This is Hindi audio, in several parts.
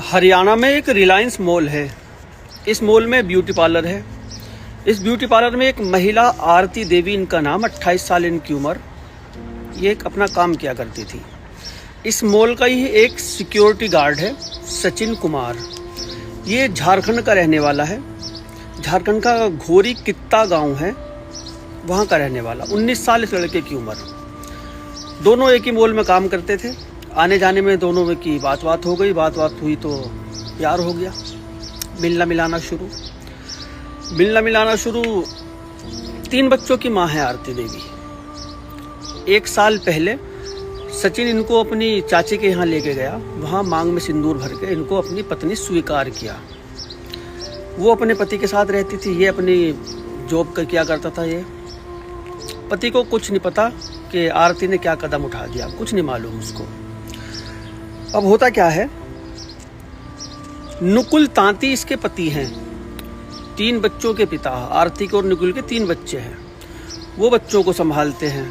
हरियाणा में एक रिलायंस मॉल है। इस मॉल में ब्यूटी पार्लर है। इस ब्यूटी पार्लर में एक महिला आरती देवी, इनका नाम, 28 साल इनकी उम्र, ये एक अपना काम किया करती थी। इस मॉल का ही एक सिक्योरिटी गार्ड है सचिन कुमार। ये झारखंड का रहने वाला है। झारखंड का घोरी कित्ता गांव है, वहाँ का रहने वाला। 19 साल इस लड़के की उम्र। दोनों एक ही मॉल में काम करते थे। आने जाने में दोनों में की बात हो गई। बात हुई तो प्यार हो गया। मिलना मिलाना शुरू। 3 बच्चों की माँ है आरती देवी। 1 साल पहले सचिन इनको अपनी चाची के यहाँ लेके गया। वहाँ मांग में सिंदूर भर के इनको अपनी पत्नी स्वीकार किया। वो अपने पति के साथ रहती थी, ये अपनी जॉब कर किया करता था। ये पति को कुछ नहीं पता कि आरती ने क्या कदम उठा दिया, कुछ नहीं मालूम उसको। अब होता क्या है, नुकुल तांती इसके पति हैं। 3 बच्चों के पिता। आरती के और नुकुल के 3 बच्चे हैं। वो बच्चों को संभालते हैं।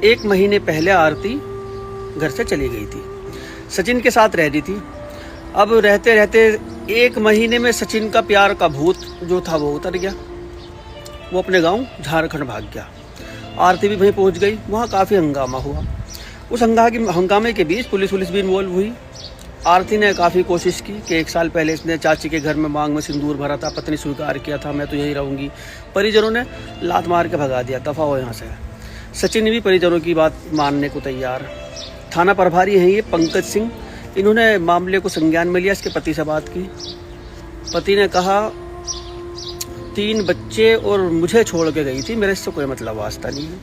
1 महीने पहले आरती घर से चली गई थी, सचिन के साथ रह रही थी। अब रहते रहते 1 महीने में सचिन का प्यार का भूत जो था वो उतर गया। वो अपने गांव झारखंड भाग गया। आरती भी वहीं पहुंच गई। वहाँ काफ़ी हंगामा हुआ। उस हंगामे के बीच पुलिस भी इन्वॉल्व हुई। आरती ने काफ़ी कोशिश की कि 1 साल पहले इसने चाची के घर में मांग में सिंदूर भरा था, पत्नी स्वीकार किया था, मैं तो यहीं रहूँगी। परिजनों ने लात मार के भगा दिया, दफ़ा हो यहाँ से। सचिन भी परिजनों की बात मानने को तैयार। थाना प्रभारी हैं ये पंकज सिंह। इन्होंने मामले को संज्ञान में लिया। इसके पति से बात की। पति ने कहा 3 बच्चे और मुझे छोड़ के गई थी, मेरे इससे कोई मतलब वास्ता नहीं है।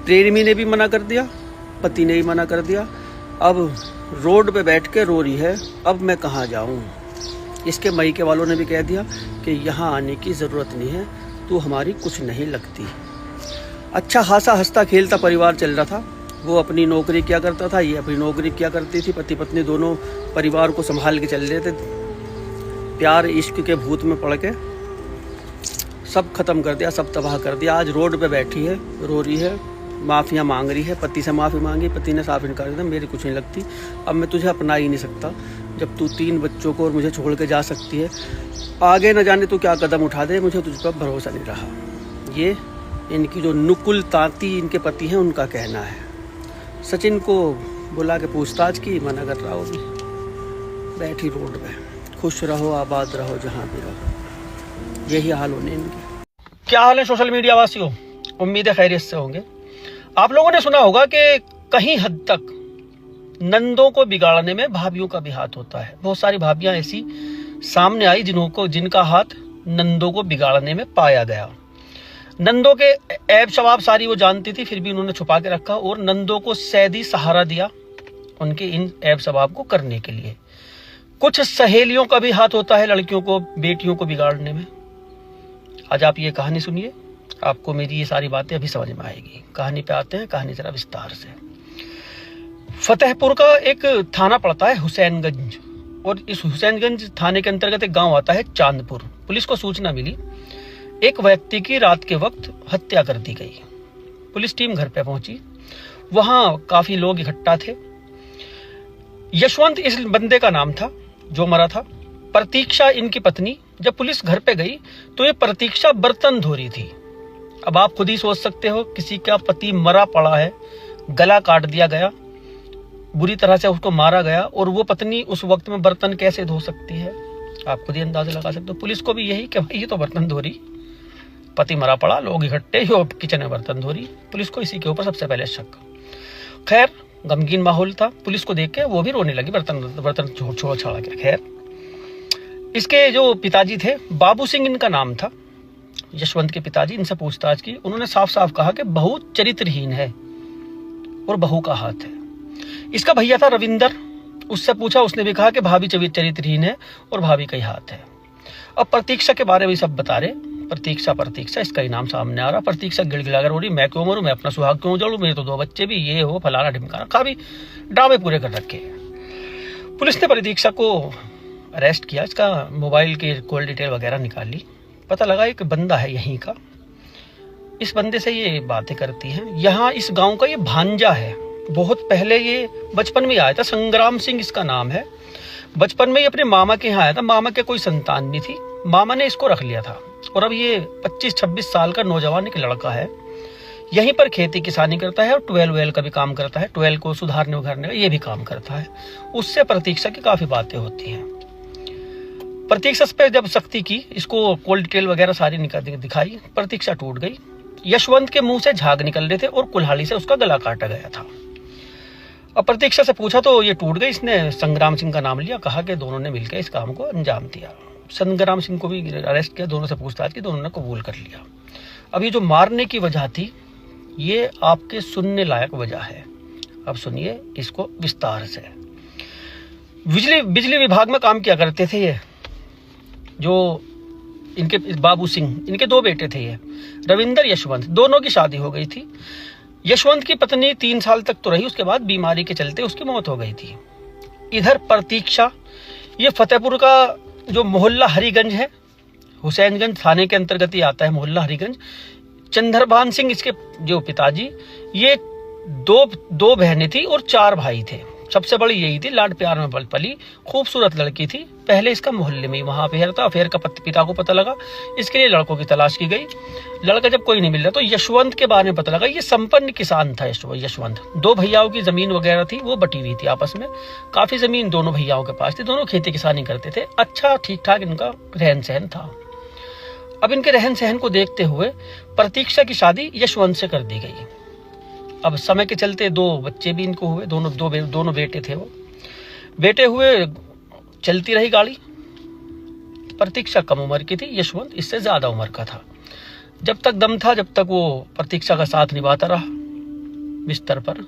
प्रेमी ने भी मना कर दिया, पति ने भी मना कर दिया। अब रोड पे बैठ के रो रही है, अब मैं कहाँ जाऊँ। इसके मायके वालों ने भी कह दिया कि यहाँ आने की ज़रूरत नहीं है, तू हमारी कुछ नहीं लगती। अच्छा खासा हंसता खेलता परिवार चल रहा था। वो अपनी नौकरी किया करता था, ये अपनी नौकरी किया करती थी। पति पत्नी दोनों परिवार को संभाल के चल रहे थे। प्यार इश्क के भूत में पड़ के सब खत्म कर दिया, सब तबाह कर दिया। आज रोड पे बैठी है, रो रही है, माफ़ियाँ मांग रही है। पति से माफ़ी मांगी, पति ने साफ इनकार दिया, मेरी कुछ नहीं लगती, अब मैं तुझे अपना ही नहीं सकता। जब तू 3 बच्चों को और मुझे छोड़ के जा सकती है, आगे न जाने तू क्या कदम उठा दे, मुझे तुझ पर भरोसा नहीं रहा। ये इनकी जो नुकुल तांती इनके पति हैं उनका कहना है। सचिन को बुला के पूछताछ की, मना कर रहा होगी। बैठी रोड पे, खुश रहो आबाद रहो जहाँ भी रहो, यही हाल होने इनके। क्या हाल है सोशल मीडिया वासियों? उम्मीद है खैरियत से होंगे। आप लोगों ने सुना होगा कि कहीं हद तक नंदों को बिगाड़ने में भाभियों का भी हाथ होता है। बहुत सारी भाभियां ऐसी सामने आई जिनका हाथ नंदों को बिगाड़ने में पाया गया। नंदों के ऐब शबाब सारी वो जानती थी, फिर भी उन्होंने छुपा के रखा और नंदों को सैदी सहारा दिया उनके इन ऐब शबाब को करने के लिए। कुछ सहेलियों का भी हाथ होता है लड़कियों को, बेटियों को बिगाड़ने में। आज आप ये कहानी सुनिए, आपको मेरी ये सारी बातें अभी समझ में आएगी। कहानी पे आते हैं, कहानी जरा विस्तार से। फतेहपुर का एक थाना पड़ता है हुसैनगंज, और इस हुसैनगंज थाने के अंतर्गत एक गांव आता है चांदपुर। पुलिस को सूचना मिली एक व्यक्ति की रात के वक्त हत्या कर दी गई। पुलिस टीम घर पे पहुंची। वहां काफी लोग इकट्ठा थे। यशवंत इस बंदे का नाम था जो मरा था। प्रतीक्षा इनकी पत्नी। जब पुलिस घर पे गई तो ये प्रतीक्षा बर्तन धो रही थी। अब आप खुद ही सोच सकते हो, किसी का पति मरा पड़ा है, गला काट दिया गया, बुरी तरह से उसको मारा गया, और वो पत्नी उस वक्त में बर्तन कैसे धो सकती है? आप खुद ही अंदाजा लगा सकते हो। पुलिस को भी यही कि भाई ये तो बर्तन धो रही, पति मरा पड़ा, लोग इकट्ठे, किचन में बर्तन धो रही। पुलिस को इसी के ऊपर सबसे पहले शक। खैर गमगीन माहौल था। पुलिस को देख के वो भी रोने लगी, बर्तन छोड़ छाड़ा के। खैर इसके जो पिताजी थे, बाबू सिंह इनका नाम था, यशवंत के पिताजी, इनसे पूछताछ की। उन्होंने साफ साफ कहा कि बहू चरित्रहीन है और बहू का हाथ है। इसका भैया था रविंदर, उससे पूछा, उसने भी कहा कि भाभी चरित्रहीन है और भाभी का ही हाथ है। अब प्रतीक्षा के बारे में सब बता रहे। प्रतीक्षा इसका ही नाम सामने आ रहा। प्रतीक्षा गिड़गिड़ा कर हो रही, मैं क्यों मरूं, मैं अपना सुहाग क्यों जलूं, मेरे तो 2 बच्चे भी, ये हो फलाना ढिमकाना, काफी ड्रामे पूरे कर रखे। पुलिस ने प्रतीक्षा को अरेस्ट किया। इसका मोबाइल की कॉल डिटेल वगैरह निकाल ली। पता लगा एक बंदा है यहीं का, इस बंदे से ये बातें करती हैं। यहाँ इस गांव का ये भांजा है, बहुत पहले ये बचपन में आया था। संग्राम सिंह इसका नाम है। बचपन में ही अपने मामा के यहाँ आया था। मामा के कोई संतान नहीं थी, मामा ने इसको रख लिया था और अब ये 25-26 साल का नौजवान एक लड़का है। यहीं पर खेती किसानी करता है और ट्वेल्व का भी काम करता है, ट्वेल्व को सुधारने उघारने का ये भी काम करता है। उससे प्रतीक्षा की काफी बातें होती हैं। प्रतीक्षा पे जब सख्ती की, इसको कोल्ड डिटेल वगैरह सारी दिखाई, प्रतीक्षा टूट गई। यशवंत के मुंह से झाग निकल रहे थे और कुल्हाड़ी से उसका गला काटा गया था। अब प्रतीक्षा से पूछा तो ये टूट गई। इसने संग्राम सिंह का नाम लिया, कहा कि दोनों ने मिलकर इस काम को अंजाम दिया। संग्राम सिंह को भी अरेस्ट किया, दोनों से पूछताछ की, दोनों ने कबूल कर लिया। अब ये जो मारने की वजह थी ये आपके सुनने लायक वजह है। अब सुनिए इसको विस्तार से। बिजली विभाग में काम किया करते थे ये, जो इनके बाबू सिंह, इनके 2 बेटे थे ये, रविंदर यशवंत। दोनों की शादी हो गई थी। यशवंत की पत्नी 3 साल तक तो रही, उसके बाद बीमारी के चलते उसकी मौत हो गई थी। इधर प्रतीक्षा, ये फतेहपुर का जो मोहल्ला हरिगंज है, हुसैनगंज थाने के अंतर्गत ही आता है मोहल्ला हरिगंज। चंद्रभान सिंह इसके जो पिताजी, ये दो बहनें थी और 4 भाई थे। सबसे बड़ी यही थी, लाड प्यार में पली, खूबसूरत लड़की थी। पहले इसका मोहल्ले में ही वहां अफेयर था। अफेयर का पिता को पता लगा, इसके लिए लड़कों की तलाश की गई। लड़का जब कोई नहीं मिल रहा तो यशवंत के बारे में पता लगा। ये संपन्न किसान था यशवंत। 2 भैयाओं की जमीन वगैरह थी, वो बटी हुई थी आपस में। काफी जमीन दोनों भैयाओं के पास थी, दोनों खेती किसानी करते थे। अच्छा ठीक ठाक इनका रहन सहन था। अब इनके रहन सहन को देखते हुए प्रतीक्षा की शादी यशवंत से कर दी गई। अब समय के चलते 2 बच्चे भी इनको हुए, दोनों बेटे थे। वो बेटे हुए, चलती रही गाड़ी। प्रतीक्षा कम उम्र की थी, यशवंत इससे ज्यादा उम्र का था। जब तक दम था, जब तक वो प्रतीक्षा का साथ निभाता रहा बिस्तर पर।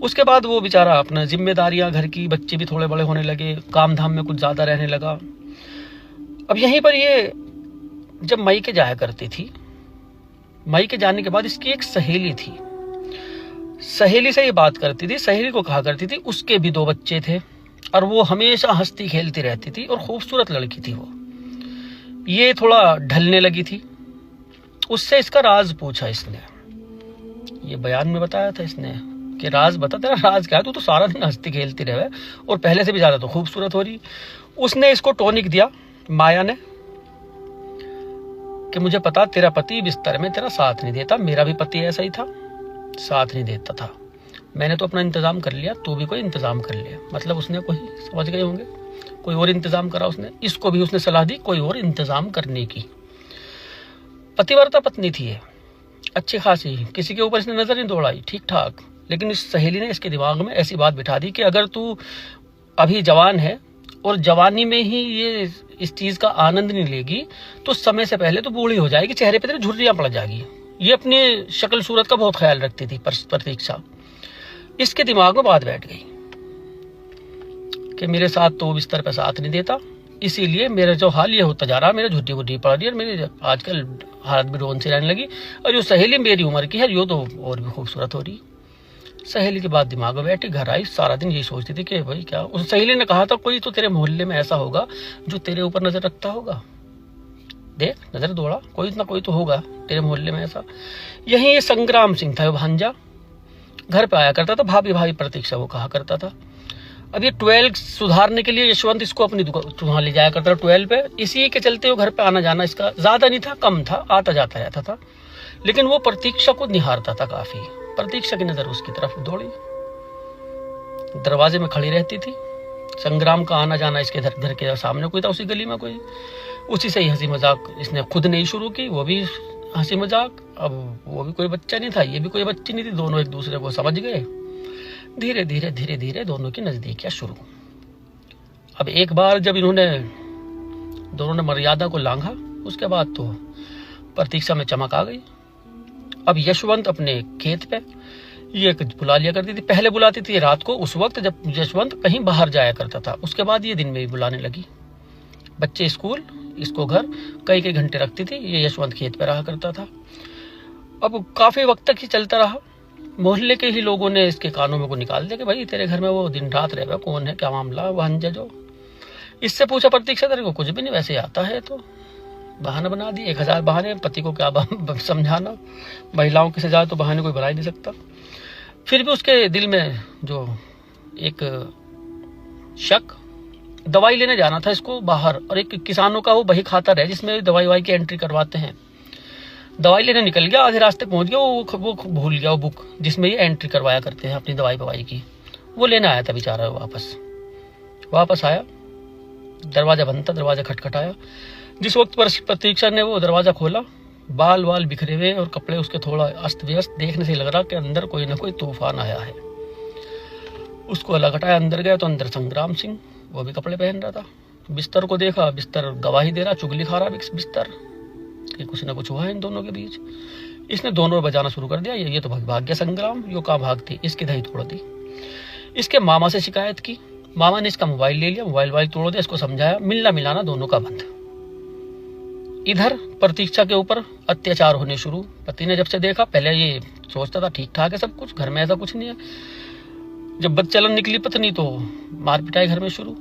उसके बाद वो बेचारा अपना जिम्मेदारियां घर की, बच्चे भी थोड़े बड़े होने लगे, काम धाम में कुछ ज्यादा रहने लगा। अब यहीं पर ये जब मई के जाया करती थी, मई के जाने के बाद इसकी एक सहेली थी। सहेली से ये बात करती थी, सहेली को कहा करती थी उसके भी 2 बच्चे थे और वो हमेशा हंसती खेलती रहती थी और खूबसूरत लड़की थी वो। ये थोड़ा ढलने लगी थी। उससे इसका राज पूछा इसने। ये बयान में बताया था इसने कि राज बता, तेरा राज क्या है? तू तो सारा दिन हंसती खेलती रहे और पहले से भी ज्यादा तो खूबसूरत हो रही। उसने इसको टॉनिक दिया, माया ने, कि मुझे पता तेरा पति बिस्तर में तेरा साथ नहीं देता, मेरा भी पति ऐसा ही था, साथ नहीं देता था। मैंने तो अपना इंतजाम कर लिया, तू भी कोई इंतजाम कर लिया। मतलब उसने कोई, समझ गए होंगे, कोई और इंतजाम करा उसने। इसको भी उसने सलाह दी कोई और इंतजाम करने की। पतिव्रता पत्नी थी ये, अच्छी खासी, किसी के ऊपर इसने नजर नहीं दौड़ाई, ठीक ठाक। लेकिन इस सहेली ने इसके दिमाग में ऐसी बात बिठा दी कि अगर तू अभी जवान है और जवानी में ही ये इस चीज का आनंद नहीं लेगी तो समय से पहले तो बूढ़ी हो जाएगी, चेहरे पे तेरे झुर्रियां पड़ जाएगी। ये अपने शक्ल सूरत का बहुत ख्याल रखती थी प्रतीक्षा। इसके दिमाग में बात बैठ गई कि मेरे साथ तो बिस्तर पे साथ नहीं देता, इसीलिए मेरा जो हाल ये होता जा रहा है, मेरे झुर्री वुर्री पड़ रही है, मेरी आजकल हालत भी रोन से रहने लगी। और जो सहेली मेरी उम्र की है, यो तो और भी खूबसूरत हो रही। सहेली की बात दिमाग में बैठी, घर आई, सारा दिन यही सोचती थी कि भाई क्या। उस सहेली ने कहा था कोई तो तेरे मोहल्ले में ऐसा होगा जो तेरे ऊपर नजर रखता होगा, देख नजर दौड़ा, कोई ना कोई तो होगा तेरे मोहल्ले में ऐसा। यही ये संग्राम सिंह था, भांजा, घर पे आया करता था, भाभी भाभी प्रतीक्षा वो कहा करता था। अब ये 12 सुधारने के लिए यशवंत इसको अपनी वहां ले जाया करता था 12 पे। इसी के चलते वो घर पे आना जाना इसका ज्यादा नहीं था, कम था, आता जाता रहता था। लेकिन वो प्रतीक्षा को निहारता था काफी। प्रतीक्षा की नजर उसकी तरफ दौड़ी, दरवाजे में खड़ी रहती थी। संग्राम का आना जाना इसके घर के सामने कोई था, उसी गली में कोई, उसी से ही हंसी मजाक इसने खुद नहीं शुरू की, वो भी हंसी मजाक। अब वो भी कोई बच्चा नहीं था, ये भी कोई बच्ची नहीं थी, दोनों एक दूसरे को समझ गए। धीरे धीरे दोनों की नजदीकियां शुरू। अब एक बार जब दोनों ने मर्यादा को लांघा, उसके बाद तो प्रतीक्षा में चमक आ गई। अब यशवंत अपने खेत पे ये बुला लिया करती थी। पहले बुलाती थी रात को, उस वक्त जब यशवंत कहीं बाहर जाया करता था। उसके बाद ये दिन में भी बुलाने लगी। बच्चे स्कूल, इसको घर, कई घंटे रखती थी। ये यशवंत खेत पे रहा करता था। अब काफी वक्त तक ही चलता रहा। मोहल्ले के ही लोगों ने इसके कानों में को निकाल दिया कि भाई तेरे घर में वो दिन रात रह, कौन है, क्या मामला, वहंजा जो। इससे पूछा प्रतीक्षा, तेरे को कुछ भी नहीं, वैसे आता है तो। बहाना बना दिए, 1000 बहाने। पति को क्या समझाना, महिलाओं के सजा तो बहाने कोई बना ही नहीं सकता। फिर भी उसके दिल में जो एक शक दवाई लेने जाना था इसको बाहर, और एक किसानों का वो बही खाता है जिसमें दवाई वाई की एंट्री करवाते हैं। दवाई लेने निकल गया, आधे रास्ते पहुंच गया, वो भूल गया वो बुक जिसमें ये एंट्री करवाया करते हैं अपनी दवाई पवाई की। वो लेने आया था बेचारा, वापस आया, दरवाजा बंद था, दरवाजा खटखटाया। जिस वक्त पर प्रतीक्षा ने वो दरवाजा खोला, बाल वाल बिखरे हुए और कपड़े उसके थोड़ा अस्त व्यस्त, देखने से लग रहा कि अंदर कोई ना कोई तूफान आया है। उसको अलग हटाया, अंदर गया तो अंदर संग्राम सिंह, वो भी कपड़े पहन रहा था। बिस्तर को देखा, बिस्तर गवाही दे रहा, चुगली खा रहा बिस्तर कि कुछ ना कुछ हुआ है इन दोनों के बीच। इसने दोनों बजाना शुरू कर दिया, ये तो भाग गया संग्राम, यो कहाँ भागती, इसकी दही तोड़ दी। इसके मामा से शिकायत की, मामा ने इसका मोबाइल ले लिया, मोबाइल तोड़ दिया, इसको समझाया, मिलना मिलाना दोनों का बंद। इधर प्रतीक्षा के ऊपर अत्याचार होने शुरू। पति ने जब से देखा, पहले ये सोचता था ठीक ठाक है सब कुछ, घर में ऐसा कुछ नहीं है। जब बदचलन निकली पत्नी तो मार पिटाई घर में शुरू।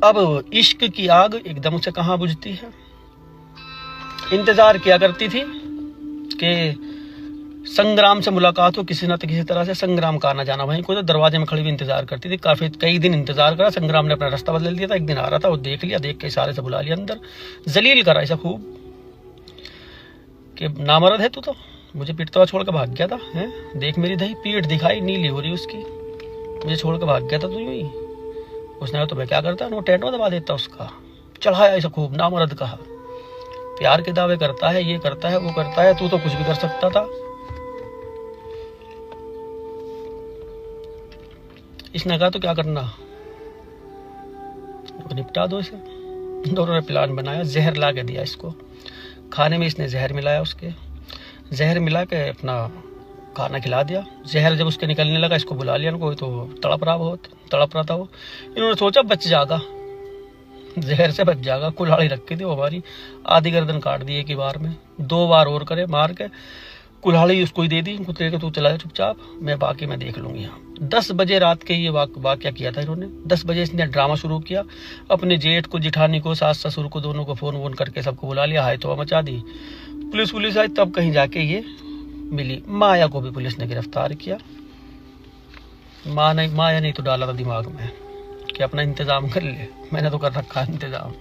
अब इश्क की आग एकदम से कहाँ बुझती है। इंतजार किया करती थी कि संग्राम से मुलाकात हो किसी न किसी तरह से, संग्राम का आना जाना। वहीं को तो दरवाजे में खड़ी भी इंतजार करती थी, कई दिन इंतजार करा। संग्राम ने अपना रास्ता बदल दिया था, एक दिन आ रहा था, वो देख लिया, देख के इशारे से बुला लिया अंदर, जलील करा ऐसा खूब कि नामर्द है तू, तो मुझे पीटता हुआ छोड़ कर भाग गया था, हैं? देख मेरी दही, पीठ दिखाई नीली हो रही उसकी, मुझे छोड़ कर भाग गया था तू यूं ही। उसने तो मैं क्या करता, वो टेंट में दबा देता उसका, चढ़ाया ऐसा खूब, नामर्द कहा, प्यार के दावे करता है, ये करता है, वो करता है, तू तो कुछ भी कर सकता था। इसने कहा तो क्या करना, निपटा दो इसे। दोनों ने प्लान बनाया, जहर ला के दिया इसको खाने में। इसने जहर मिलाया, उसके जहर मिला के अपना खाना खिला दिया। जहर जब उसके निकलने लगा, इसको बुला लिया, कोई तो तड़प रहा था वो। इन्होंने सोचा बच जाएगा, जहर से बच जाएगा। कुल्हाड़ी रखी थी वो हमारी, आधी गर्दन काट दी एक ही बार में। 2 बार और करे मार के, कुल्हाड़ी उसको ही दे दी, कुत्ते के तू चला जा चुपचाप, मैं बाकी मैं देख लूंगी। यहाँ 10 बजे रात के ये वाकया किया था इन्होंने। 10 बजे इसने ड्रामा शुरू किया, अपने जेठ को, जिठानी को, सास ससुर को, दोनों को फोन वोन करके सबको बुला लिया, हाय तो मचा दी। पुलिस आई, तब कहीं जाके ये मिली। माया को भी पुलिस ने गिरफ्तार किया। माया नहीं तो डाला था दिमाग में कि अपना इंतजाम कर ले, मैंने तो कर रखा इंतजाम।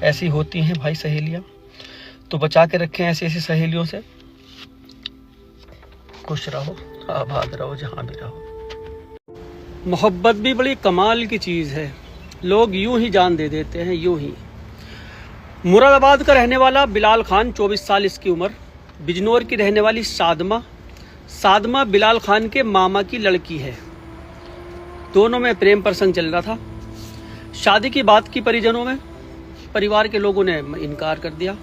ऐसी होती हैं भाई सहेलियां, तो बचा के रखें ऐसी सहेलियों से। खुश रहो, आबाद रहो, जहां भी रहो। मोहब्बत भी बड़ी कमाल की चीज़ है, लोग यूं ही जान दे देते हैं, यूं ही। मुरादाबाद का रहने वाला बिलाल खान, 24 साल इसकी उम्र। बिजनौर की रहने वाली सादमा बिलाल खान के मामा की लड़की है। दोनों में प्रेम प्रसंग चल रहा था। शादी की बात की परिजनों में, परिवार के लोगों ने इनकार कर दिया।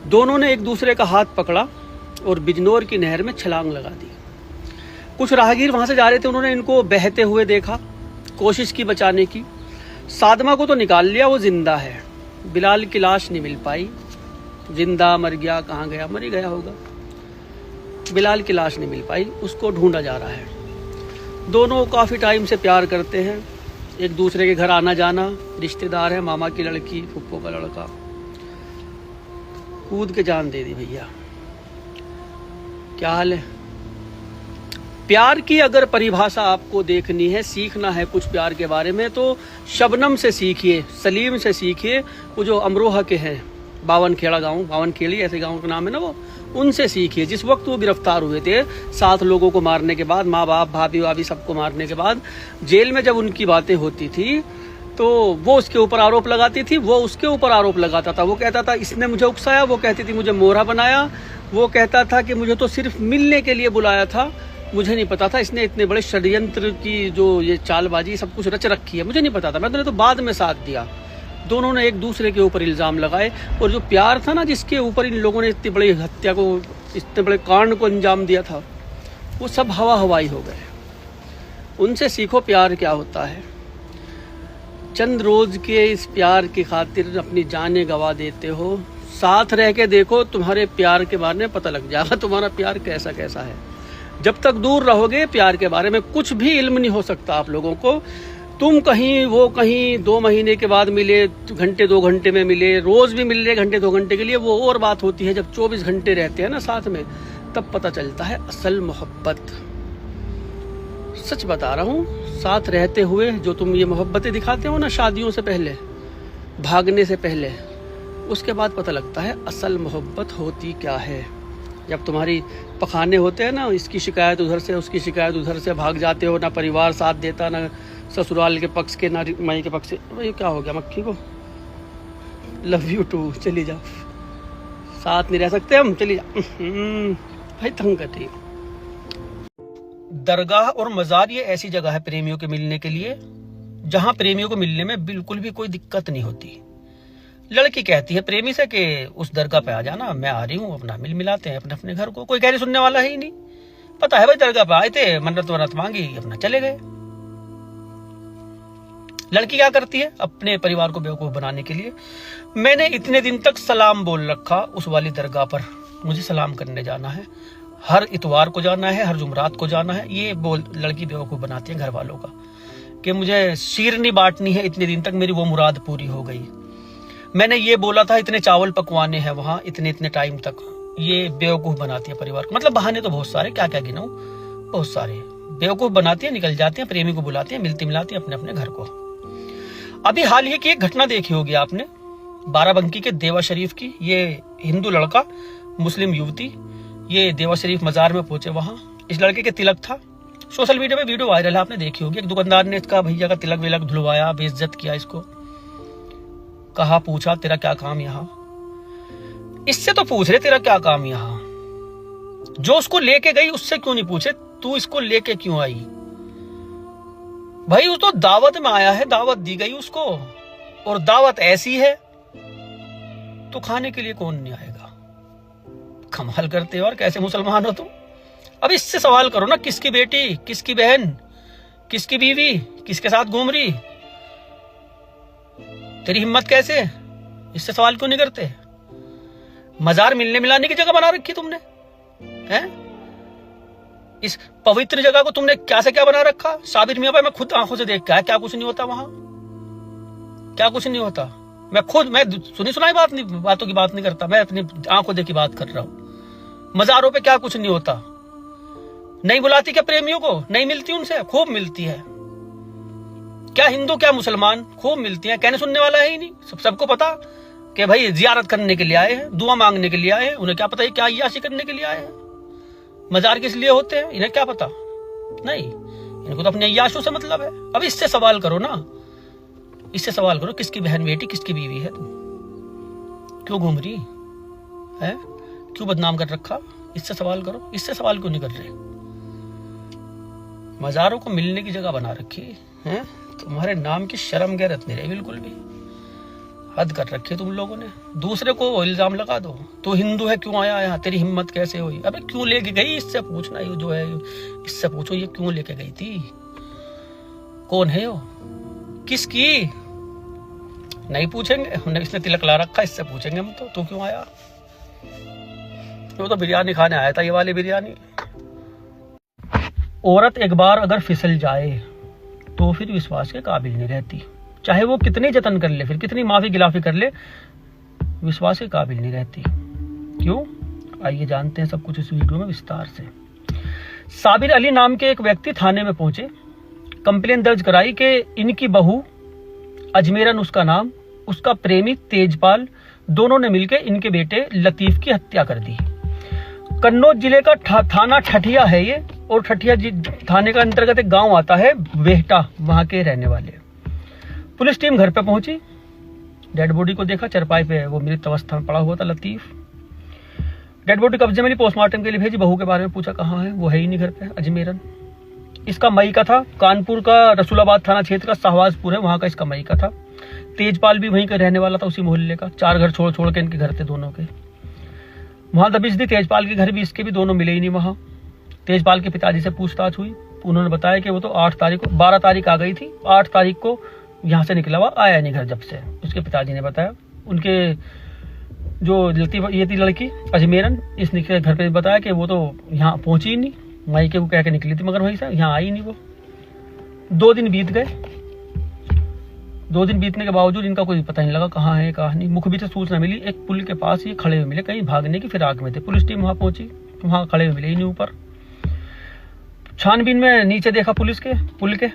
दोनों ने एक दूसरे का हाथ पकड़ा और बिजनौर की नहर में छलांग लगा दी। कुछ राहगीर वहां से जा रहे थे, उन्होंने इनको बहते हुए देखा, कोशिश की बचाने की। सादमा को तो निकाल लिया, वो जिंदा है। बिलाल की लाश नहीं मिल पाई, जिंदा मर गया, कहाँ गया, मर ही गया होगा। बिलाल की लाश नहीं मिल पाई, उसको ढूंढा जा रहा है। दोनों काफी टाइम से प्यार करते हैं, एक दूसरे के घर आना जाना, रिश्तेदार है, मामा की लड़की, फुप्पो का लड़का। कूद के जान दे दी भैया। क्या हाल है? प्यार की अगर परिभाषा आपको देखनी है, सीखना है कुछ प्यार के बारे में, तो शबनम से सीखिए, सलीम से सीखिए। वो जो अमरोहा के हैं, बावनखेड़ा गांव, बावनखेड़ी ऐसे गांव का नाम है ना, वो उनसे सीखिए। जिस वक्त वो गिरफ्तार हुए थे 7 लोगों को मारने के बाद, माँ बाप भाभी वाभी सबको मारने के बाद, जेल में जब उनकी बातें होती थी तो वो उसके ऊपर आरोप लगाती थी, वो उसके ऊपर आरोप लगाता था। वो कहता था इसने मुझे उकसाया, वो कहती थी मुझे मोहरा बनाया, वो कहता था कि मुझे तो सिर्फ मिलने के लिए बुलाया था, मुझे नहीं पता था इसने इतने बड़े षड्यंत्र की जो ये चालबाजी सब कुछ रच रखी है, मुझे नहीं पता था, मैंने तो बाद में साथ दिया। दोनों ने एक दूसरे के ऊपर इल्ज़ाम लगाए, और जो प्यार था ना जिसके ऊपर इन लोगों ने इतनी बड़ी हत्या को, इतने बड़े कांड को अंजाम दिया था, वो सब हवा हवाई हो गए। उनसे सीखो प्यार क्या होता है। चंद रोज के इस प्यार की खातिर अपनी जानें गंवा देते हो, साथ रह के देखो, तुम्हारे प्यार के बारे में पता लग जाएगा तुम्हारा प्यार कैसा कैसा है। जब तक दूर रहोगे प्यार के बारे में कुछ भी इल्म नहीं हो सकता आप लोगों को। तुम कहीं, वो कहीं, 2 महीने के बाद मिले, घंटे 2 घंटे में मिले, रोज भी मिल रहे घंटे 2 घंटे के लिए, वो और बात होती है। जब 24 घंटे रहते हैं ना साथ में, तब पता चलता है असल मोहब्बत। सच बता रहा हूँ, साथ रहते हुए जो तुम ये मोहब्बतें दिखाते हो ना शादियों से पहले, भागने से पहले, उसके बाद पता लगता है असल मोहब्बत होती क्या है। जब तुम्हारी पखाने होते हैं ना, इसकी शिकायत उधर से, उसकी शिकायत उधर से, भाग जाते हो, ना परिवार साथ देता, ना ससुराल के पक्ष के, ना मई के पक्ष से। भाई क्या हो गया मक्खी को, लव यू टू, चली जाओ, साथ नहीं रह सकते हम, चली जाओ। भाई तंग करती। दरगाह और मज़ार ये ऐसी जगह है प्रेमियों के मिलने के लिए जहां प्रेमियों को मिलने में बिल्कुल भी कोई दिक्कत नहीं होती। लड़की कहती है प्रेमी से कि उस दरगाह पे आ जाना, मैं आ रही हूँ, अपना मिल मिलाते हैं अपने अपने घर को। कोई कहने सुनने वाला है ही नहीं। पता है भाई दरगाह पे आए थे, मन्नत वन्नत मांगी, अपना चले गए। लड़की क्या करती है अपने परिवार को बेवकूफ बनाने के लिए, मैंने इतने दिन तक सलाम बोल रखा उस वाली दरगाह पर, मुझे सलाम करने जाना है, हर इतवार को जाना है, हर जुमरात को जाना है। ये बोल लड़की बेवकूफ बनाती है घर वालों का कि मुझे शीरनी बांटनी है, इतने दिन तक मेरी वो मुराद पूरी हो गई। मैंने ये बोला था इतने चावल पकवाने हैं वहां, इतने इतने टाइम तक। ये बेवकूफ बनाती है परिवार को। मतलब बहाने तो बहुत सारे, क्या क्या गिनाऊं, बहुत सारे बेवकूफ बनाती है, निकल जाती है, प्रेमी को बुलाती है, मिलती मिलाती है अपने अपने घर को। अभी हाल ही की एक घटना देखी होगी आपने, बाराबंकी के देवा शरीफ की। ये हिंदू लड़का, मुस्लिम युवती, ये देवा शरीफ मजार में पहुंचे। वहां इस लड़के के तिलक था, सोशल मीडिया पे वीडियो वायरल है, आपने देखी होगी। एक दुकानदार ने इसका भैया का तिलक विलक धुलवाया, बेइज्जत किया इसको, कहा, पूछा तेरा क्या काम यहाँ। इससे तो पूछ रहे तेरा क्या काम यहाँ, जो उसको लेके गई उससे क्यों नहीं पूछे तू इसको लेके क्यों आई। भाई वो तो दावत में आया है, दावत दी गई उसको, और दावत ऐसी है तो खाने के लिए कौन नहीं आएगा। कमाल करते हो, और कैसे मुसलमान हो तुम। अब इससे सवाल करो ना, किसकी बेटी, किसकी बहन, किसकी बीवी, किसके साथ घूम रही, तेरी हिम्मत कैसे, इससे सवाल क्यों नहीं करते। मजार मिलने मिलाने की जगह बना रखी तुमने, हैं? इस पवित्र जगह को तुमने क्या से क्या बना रखा। साबिर मियां भाई मैं खुद आंखों से देख के आया, क्या कुछ नहीं होता वहां, क्या कुछ नहीं होता। मैं सुनी सुनाई बातों की बात नहीं करता, मैं अपनी आंखों देखी बात कर रहा हूं। मजारों पे क्या कुछ नहीं होता। नहीं बुलाती क्या प्रेमियों को, नहीं मिलती उनसे, खूब मिलती है। क्या हिंदू क्या मुसलमान, खूब मिलती है, कहने सुनने वाला है ही नहीं। सबको पता कि भाई जियारत करने के लिए आए हैं, दुआ मांगने के लिए आए हैं, उन्हें क्या पता है क्या अय्याशी करने के लिए आए हैं। मजार किस लिए होते हैं इन्हें क्या पता, नहीं, इनको तो अपने अय्याशों से मतलब है। अब इससे सवाल करो ना, इससे सवाल करो, किसकी बहन बेटी, किसकी बीवी है तुम, क्यों घूम रही है, क्यों बदनाम कर रखा, इससे सवाल करो। इससे सवाल क्यों नहीं कर रहे। मजारों को मिलने की जगह बना रखी है, तुम्हारे नाम की शर्म गैरत नहीं रही बिल्कुल भी। हद कर रखी तुम लोगों ने। दूसरे को इल्जाम लगा दो, तू हिंदू है क्यों आया यहाँ, तेरी हिम्मत कैसे हुई। अबे क्यों लेके गई, इससे पूछना, ये जो है इससे पूछो ये क्यों लेके गई थी, कौन है वो, किसकी, नहीं पूछेंगे हमने, इसने तिलक ला रखा, इससे पूछेंगे हम तो तू क्यों आया। वो तो बिरयानी खाने आया था, ये वाली बिरयानी। औरत एक बार अगर फिसल जाए तो फिर विश्वास के काबिल नहीं रहती, चाहे वो कितने जतन कर ले, फिर कितनी माफी गिलाफी कर ले, विश्वास के काबिल नहीं रहती। क्यों, आइए जानते हैं सब कुछ इस वीडियो में विस्तार से। साबिर अली नाम के एक व्यक्ति थाने में पहुंचे, कंप्लेन दर्ज कराई कि इनकी बहू अजमेरन उसका नाम, उसका प्रेमी तेजपाल, दोनों ने मिलकर इनके बेटे लतीफ की हत्या कर दी। कन्नौज जिले का थाना ठठिया है ये, और ठठिया थाने का अंतर्गत एक गांव आता है वेहटा, वहां के रहने वाले। पुलिस टीम घर पे पहुंची, डेड बॉडी को देखा, चरपाई पे वो मृत अवस्था में पड़ा हुआ था लतीफ। डेड बॉडी कब्जे में ली, पोस्टमार्टम के लिए भेजी। बहू के बारे में पूछा, कहाँ है, वो है ही नहीं घर पे, अजमेरन। इसका मई का था, कानपुर का रसूलाबाद थाना क्षेत्र का शाहबाजपुर है, वहां का इसका मई का था। तेजपाल भी वहीं का रहने वाला था, उसी मोहल्ले का। 4 घर छोड़ छोड़ के इनके घर थे दोनों के। वहां दबिश दी, तेजपाल के घर भी, इसके भी, दोनों मिले ही नहीं वहां। तेजपाल के पिताजी से पूछताछ हुई, उन्होंने बताया कि वो तो 8 तारीख को, 12 तारीख आ गई थी, 8 तारीख को यहाँ से निकला हुआ, आया नहीं घर जब से। उसके पिताजी ने बताया, उनके जो ये थी लड़की अजमेरन, इसने घर पे बताया कि वो तो यहाँ पहुंची ही नहीं, मायके को कह के निकली थी, मगर वहीं से यहाँ आई नहीं वो। 2 दिन बीत गए। 2 दिन बीतने के बावजूद इनका कोई पता नहीं लगा कहाँ है कहाँ नहीं। मुखबिर से सूचना मिली, एक पुल के पास ये खड़े हुए मिले, कहीं भागने की फिराक में थे। पुलिस टीम वहां पहुंची, वहां खड़े हुए मिले ही नहीं ऊपर। छानबीन में नीचे देखा पुल के,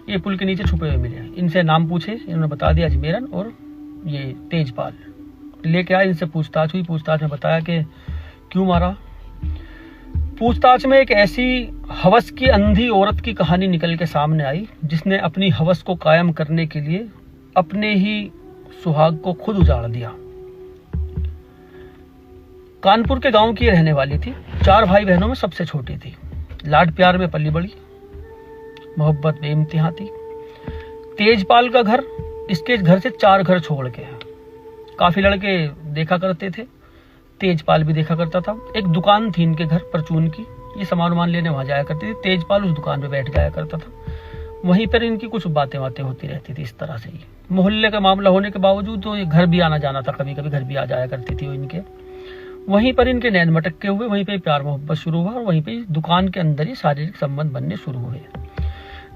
ये पुल के नीचे छुपे हुए मिले। इनसे नाम पूछे, इन्होंने बता दिया अजमेरन और ये तेजपाल। लेके आए, इनसे पूछताछ हुई। पूछताछ में बताया कि क्यों मारा। पूछताछ में एक ऐसी हवस की अंधी औरत की कहानी निकल के सामने आई, जिसने अपनी हवस को कायम करने के लिए अपने ही सुहाग को खुद उजाड़ दिया। कानपुर के गांव की रहने वाली थी। 4 भाई बहनों में सबसे छोटी थी। लाड प्यार में पली बड़ी, मोहब्बत बेइंतहा थी। तेजपाल का घर इसके घर से 4 घर छोड़ के है। काफी लड़के देखा करते थे, तेजपाल भी देखा करता था। एक दुकान थी इनके घर परचून की, ये सामान लेने वहां जाया करती थी। तेजपाल उस दुकान पे बैठ जाया करता था। वहीं पर इनकी कुछ बातें होती रहती थी इस तरह से ही। मोहल्ले का मामला होने के बावजूद तो ये घर भी आना जाना था, कभी कभी घर भी आ जाया करती थी वो इनके। वहीं पर इनके नैन मटक्के हुए, वहीं पे प्यार मोहब्बत शुरू हुआ और वहीं पे दुकान के अंदर ही शारीरिक संबंध बनने शुरू हुए।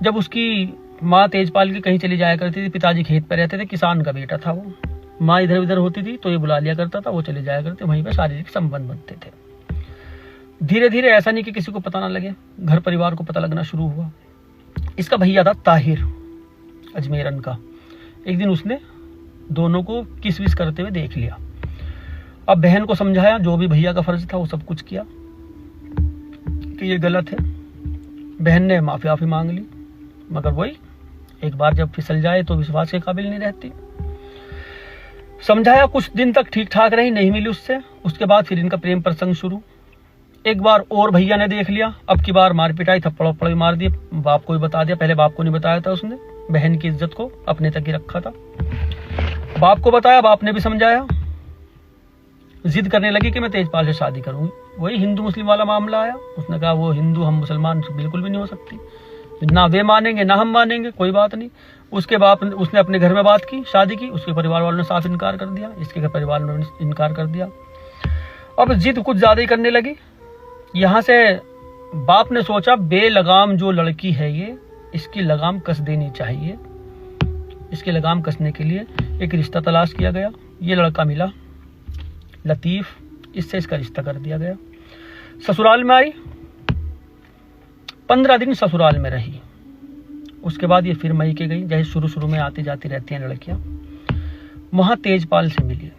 जब उसकी माँ तेजपाल की कहीं चली जाया करती थी, पिताजी खेत पर रहते थे, किसान का बेटा था वो। माँ इधर उधर होती थी तो ये बुला लिया करता था, वो चले जाया करते, वहीं पे शारीरिक संबंध बनते थे। धीरे धीरे ऐसा नहीं कि किसी को पता ना लगे, घर परिवार को पता लगना शुरू हुआ। इसका भैया था ताहिर अजमेरन का। एक दिन उसने दोनों को किस विस करते हुए देख लिया। अब बहन को समझाया, जो भी भैया का फर्ज था वो सब कुछ किया कि ये गलत है। बहन ने माफी मांग ली, मगर वही एक बार जब फिसल जाए तो विश्वास के काबिल नहीं रहती। समझाया, कुछ दिन तक ठीक ठाक रही, नहीं मिली उससे। उसके बाद फिर इनका प्रेम प्रसंग शुरू। एक बार और भैया ने देख लिया, अब की बार मार पिटाई, थप्पड़ भी मार दिए। बाप को भी बता दिया, पहले बाप को नहीं बताया था उसने, बहन की इज्जत को अपने तक ही रखा था। बाप को बताया, बाप ने भी समझाया। जिद करने लगी कि मैं तेजपाल से शादी करूंगी। वही हिंदू मुस्लिम वाला मामला आया। उसने कहा वो हिंदू, हम मुसलमान बिल्कुल भी नहीं हो सकती, ना वे मानेंगे ना हम मानेंगे, कोई बात नहीं। उसके बाप उसने अपने घर में बात की, शादी की। उसके परिवार वालों ने साफ इनकार कर दिया, इसके घर परिवार ने इनकार कर दिया। अब जिद कुछ ज्यादा ही करने लगी। यहाँ से बाप ने सोचा, बेलगाम जो लड़की है ये, इसकी लगाम कस देनी चाहिए। इसकी लगाम कसने के लिए एक रिश्ता तलाश किया गया। ये लड़का मिला, लतीफ, इससे इसका रिश्ता कर दिया गया। ससुराल में आई, 15 दिन ससुराल में रही। उसके बाद ये फिर मई के गई, जैसे शुरू में आती जाती रहती हैं लड़कियां। वहां तेजपाल से मिली।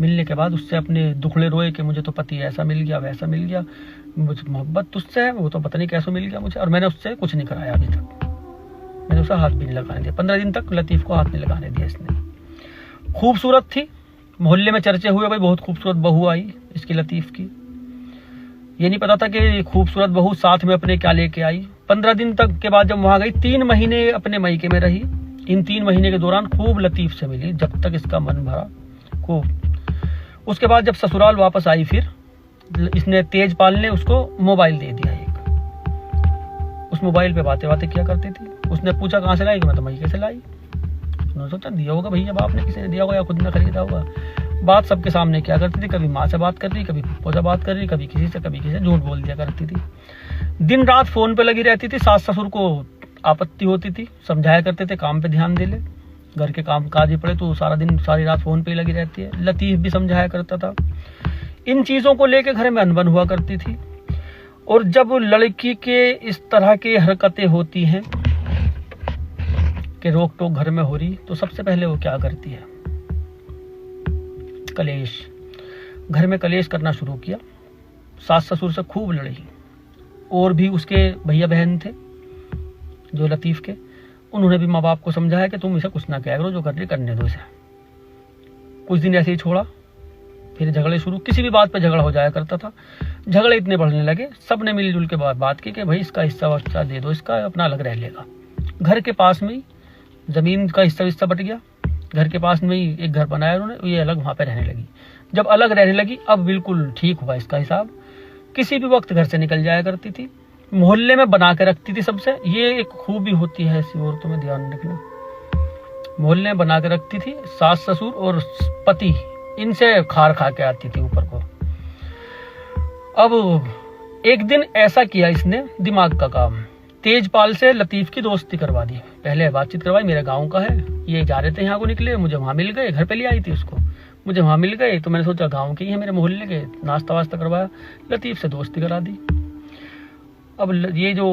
मिलने के बाद उससे अपने दुखड़े रोए कि मुझे तो पति ऐसा मिल गया, वैसा मिल गया, मुझे मोहब्बत तुझसे है, वो तो पता नहीं कैसे मिल गया मुझे, और मैंने उससे कुछ नहीं कराया अभी तक, मैंने उसे हाथ भी नहीं लगाने दिया। 15 दिन तक लतीफ को हाथ नहीं लगाने दिया इसने। खूबसूरत थी, मोहल्ले में चर्चे हुए, भाई बहुत खूबसूरत बहू आई इसकी लतीफ की। ये नहीं पता था कि खूबसूरत बहू साथ में अपने क्या लेके आई। 15 दिन तक के बाद जब वहां गई, 3 महीने अपने मायके में रही। इन 3 महीने के दौरान खूब लतीफ से मिली, जब तक इसका मन भरा खूब। उसके बाद जब ससुराल वापस आई, फिर इसने तेजपाल ने उसको मोबाइल दे दिया एक। उस मोबाइल पे बातें किया करती थी। उसने पूछा कहाँ से लाई, मैं तो मायके से लाई। उन्होंने सोचा दिया होगा भैया, बाप ने किसी ने दिया होगा या खुद ने खरीदा होगा। बात सबके सामने क्या करती थी, कभी माँ से बात कर रही, कभी पप्पो से बात कर रही, कभी किसी से झूठ बोल दिया करती थी। दिन रात फोन पे लगी रहती थी। सास ससुर को आपत्ति होती थी, समझाया करते थे काम पे ध्यान दे ले, घर के काम काज ही पड़े तो सारा दिन सारी रात फोन पे ही लगी रहती है। लतीफ भी समझाया करता था। इन चीजों को लेके घर में अनबन हुआ करती थी। और जब लड़की के इस तरह की हरकतें होती हैं कि रोक टोक घर में हो रही, तो सबसे पहले वो क्या करती है, कलेश। घर में कलेश करना शुरू किया। सास ससुर से खूब लड़ी। और भी उसके भैया बहन थे जो लतीफ के, उन्होंने भी माँ बाप को समझाया कि तुम इसे कुछ ना कह करो, जो कर रही करने दो इसे। कुछ दिन ऐसे ही छोड़ा, फिर झगड़े शुरू। किसी भी बात पे झगड़ा हो जाया करता था। झगड़े इतने बढ़ने लगे, सब ने मिलजुल के बात की कि भाई इसका हिस्सा दे दो, इसका अपना अलग रह लेगा। घर के पास में ही जमीन का हिस्सा बट गया। घर के पास में ही एक घर बनाया उन्होंने, ये अलग वहां पे रहने लगी। जब अलग रहने लगी, अब बिल्कुल ठीक हुआ इसका हिसाब। किसी भी वक्त घर से निकल जाया करती थी। मोहल्ले में बना के रखती थी सबसे। ये एक खूबी होती है ऐसी औरतों में, ध्यान रखना। मोहल्ले में बना के रखती थी। सास ससुर और पति इनसे खार खा के आती थी ऊपर को। अब एक दिन ऐसा किया इसने, दिमाग का काम, तेजपाल से लतीफ की दोस्ती करवा दी। पहले बातचीत करवाई, मेरे गांव का है, ये जा रहे थे यहाँ को निकले, मुझे वहां मिल गए, घर पे ले आई थी उसको, मुझे वहां मिल गए तो मैंने सोचा गांव के ही है, मेरे मोहल्ले के, नाश्ता वास्ता करवाया, लतीफ से दोस्ती करा दी। अब ये जो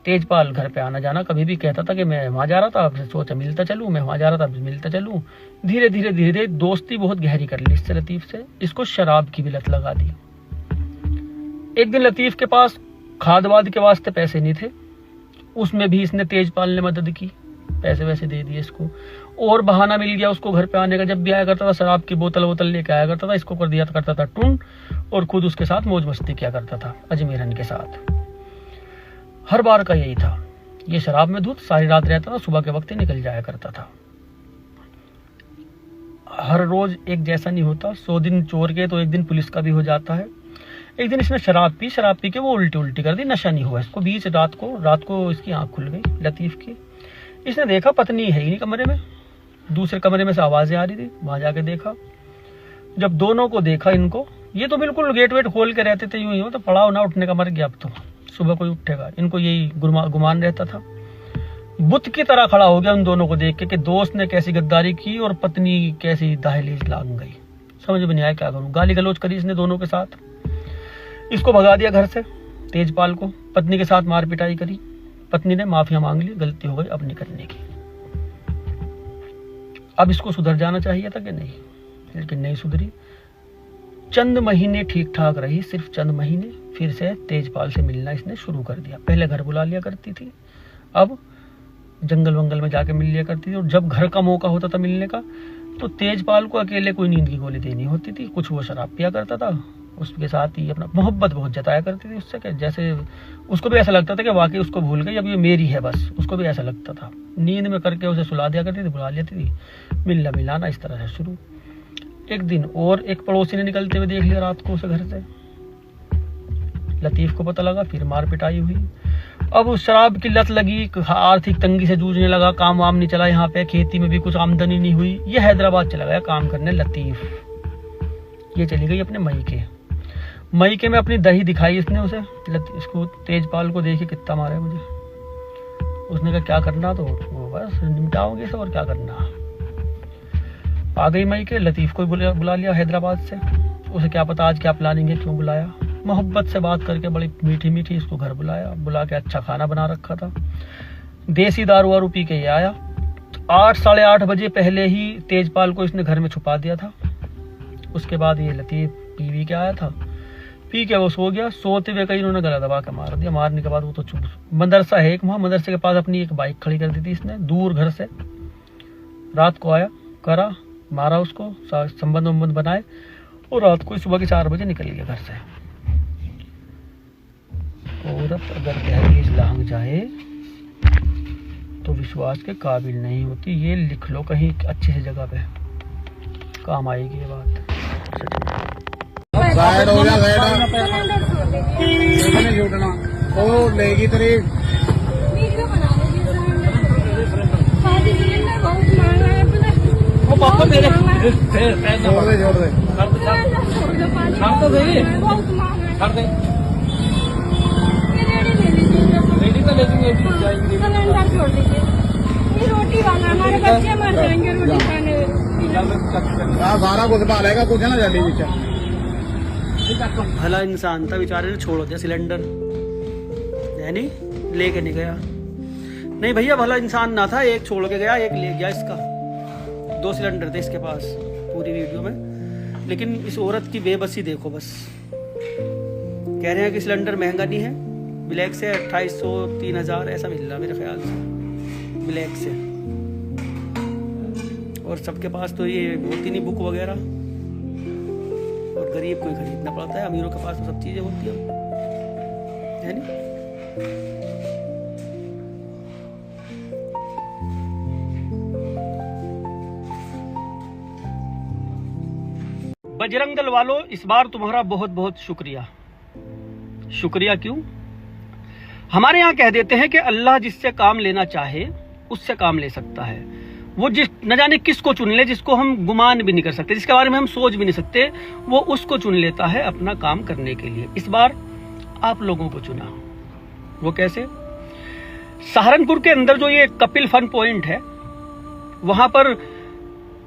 तेजपाल घर पे आना जाना कभी भी कहता था कि मैं वहाँ जा रहा था, अब सोचा मिलता चलूँ, मैं वहाँ जा रहा था, अब मिलता चलूँ। धीरे धीरे दोस्ती बहुत गहरी कर ली इससे लतीफ़ से। इसको शराब की भी लत लगा दी। एक दिन लतीफ़ के पास खाद वाद के वास्ते पैसे नहीं थे, उसमें भी इसने तेजपाल ने मदद की, पैसे वैसे दे दिए इसको। और बहाना मिल गया उसको घर पे आने का। जब भी आया करता था शराब की बोतल वोतल लेके आया करता था, इसको कर दिया करता था टून, और खुद उसके साथ मौज मस्ती किया करता था अजमेरन के साथ। हर बार का यही था, ये शराब में धुत सारी रात रहता था, सुबह के वक्त ही निकल जाया करता था। हर रोज एक जैसा नहीं होता, 100 दिन चोर के तो एक दिन पुलिस का भी हो जाता है। एक दिन इसने शराब पी के वो उल्टी कर दी, नशा नहीं हुआ इसको। बीच रात को इसकी आंख खुल गई लतीफ़ की। इसने देखा पत्नी है ही नहीं कमरे में, दूसरे कमरे में से आवाजें आ रही थी। वहां जाके देखा, जब दोनों को देखा इनको, ये तो बिल्कुल गेट वेट खोल के रहते थे, यूं ही तो पड़ा ना उठने का, मर गया अब तो सुबह कोई उठेगा, इनको यही गुमान रहता था। बुत की तरह खड़ा हो गया उन दोनों को देख के कि दोस्त ने कैसी गद्दारी की और पत्नी कैसी दहलीज लाग गई। समझ में नहीं आया क्या करूं। गाली गलौज करी इसने दोनों के साथ, इसको भगा दिया घर से, तेजपाल को। पत्नी के साथ मार पिटाई करी। पत्नी ने माफिया मांग ली, गलती हो गई अब नहीं करने की। अब इसको सुधर जाना चाहिए था कि नहीं, लेकिन नहीं सुधरी। चंद महीने ठीक ठाक रही, सिर्फ चंद महीने। फिर से तेजपाल से मिलना इसने शुरू कर दिया। पहले घर बुला लिया करती थी, अब जंगल वंगल में जाके मिल लिया करती थी। और जब घर का मौका होता था मिलने का, तो तेजपाल को अकेले कोई नींद की गोली देनी होती थी। कुछ वो शराब पिया करता था, उसके साथ ही अपना मोहब्बत बहुत जताया करती थी उससे, कि जैसे उसको भी ऐसा लगता था कि वाकई उसको भूल गई, अब ये मेरी है बस। उसको भी ऐसा लगता था। नींद में करके उसे सुला दिया करती थी, बुला लेती थी, मिलना मिलाना इस तरह से शुरू। एक दिन और एक पड़ोसी ने निकलते हुए देख लिया रात को उसे घर से। लतीफ़ को पता लगा, फिर मार पिटाई हुई। अब उस शराब की लत लगी, आर्थिक तंगी से जूझने लगा, काम वाम नहीं चला यहाँ पे, खेती में भी कुछ आमदनी नहीं हुई। ये हैदराबाद चला गया काम करने लतीफ़। ये चली गई अपने मईके में अपनी दही दिखाई इसने उसे, इसको तेजपाल को देखे कितना मारे मुझे। उसने कहा क्या करना, तो वो बस निपटाओगे सब, और क्या करना। आ गई मईके, लतीफ़ को बुला लिया हैदराबाद से। उसे क्या पता आज क्या प्लानिंग है, क्यों बुलाया। मोहब्बत से बात करके बड़ी मीठी मीठी इसको घर बुलाया। बुला के अच्छा खाना बना रखा था, देसी दारू वारू पी के ये आया। 8 साढ़े 8 बजे पहले ही तेजपाल को इसने घर में छुपा दिया था। उसके बाद ये लतीफ़ पी के आया था, पी के वो सो गया। सोते हुए कहीं इन्होंने गला दबा के मार दिया। मारने के बाद वो तो चुप। मदरसा है एक वहाँ, मदरसे के पास अपनी एक बाइक खड़ी कर दी थी इसने दूर घर से। रात को आया, करा, मारा उसको, संबंध बनाए, और रात को सुबह के 4 बजे निकल गया घर से। औरत अगर दहलीज लांग जाए तो विश्वास के काबिल नहीं होती। ये लिख लो कहीं अच्छी सी जगह पे, काम आएगी ये बात। साइड हो जा, नहीं छूटना, वो लेगी तेरी। ओ पापा मेरे छोड़ दे कर दे। रेडी तो ले जाएंगे, रोटी वाला हमारे बच्चे मर जाएंगे रोटी खाने। सारा कुछ पालेगा, कुछ है ना जल्दी पीछे। भला इंसान था, बेचारे ने छोड़ दिया सिलेंडर, यानी लेके नहीं गया। नहीं भैया भला इंसान ना था, एक छोड़ के गया, एक ले गया। इसका 2 सिलेंडर थे इसके पास पूरी वीडियो में। लेकिन इस औरत की बेबसी देखो बस। कह रहे हैं कि सिलेंडर महंगा नहीं है, ब्लैक से 2800 3000 ऐसा मिल रहा मेरे ख्याल से ब्लैक से। और सबके पास तो ये होती नहीं बुक वगैरह, और गरीब को ही खरीदना पड़ता है। अमीरों के पास तो सब चीजें होती है नहीं। बजरंग दल वालों, इस बार तुम्हारा बहुत बहुत शुक्रिया। शुक्रिया क्यों? हमारे यहाँ कह देते हैं कि अल्लाह जिससे काम लेना चाहे उससे काम ले सकता है। वो जिस न जाने किसको चुन ले, जिसको हम गुमान भी नहीं कर सकते, जिसके बारे में हम सोच भी नहीं सकते, वो उसको चुन लेता है अपना काम करने के लिए। इस बार आप लोगों को चुना। वो कैसे? सहारनपुर के अंदर जो ये कपिल फन पॉइंट है, वहां पर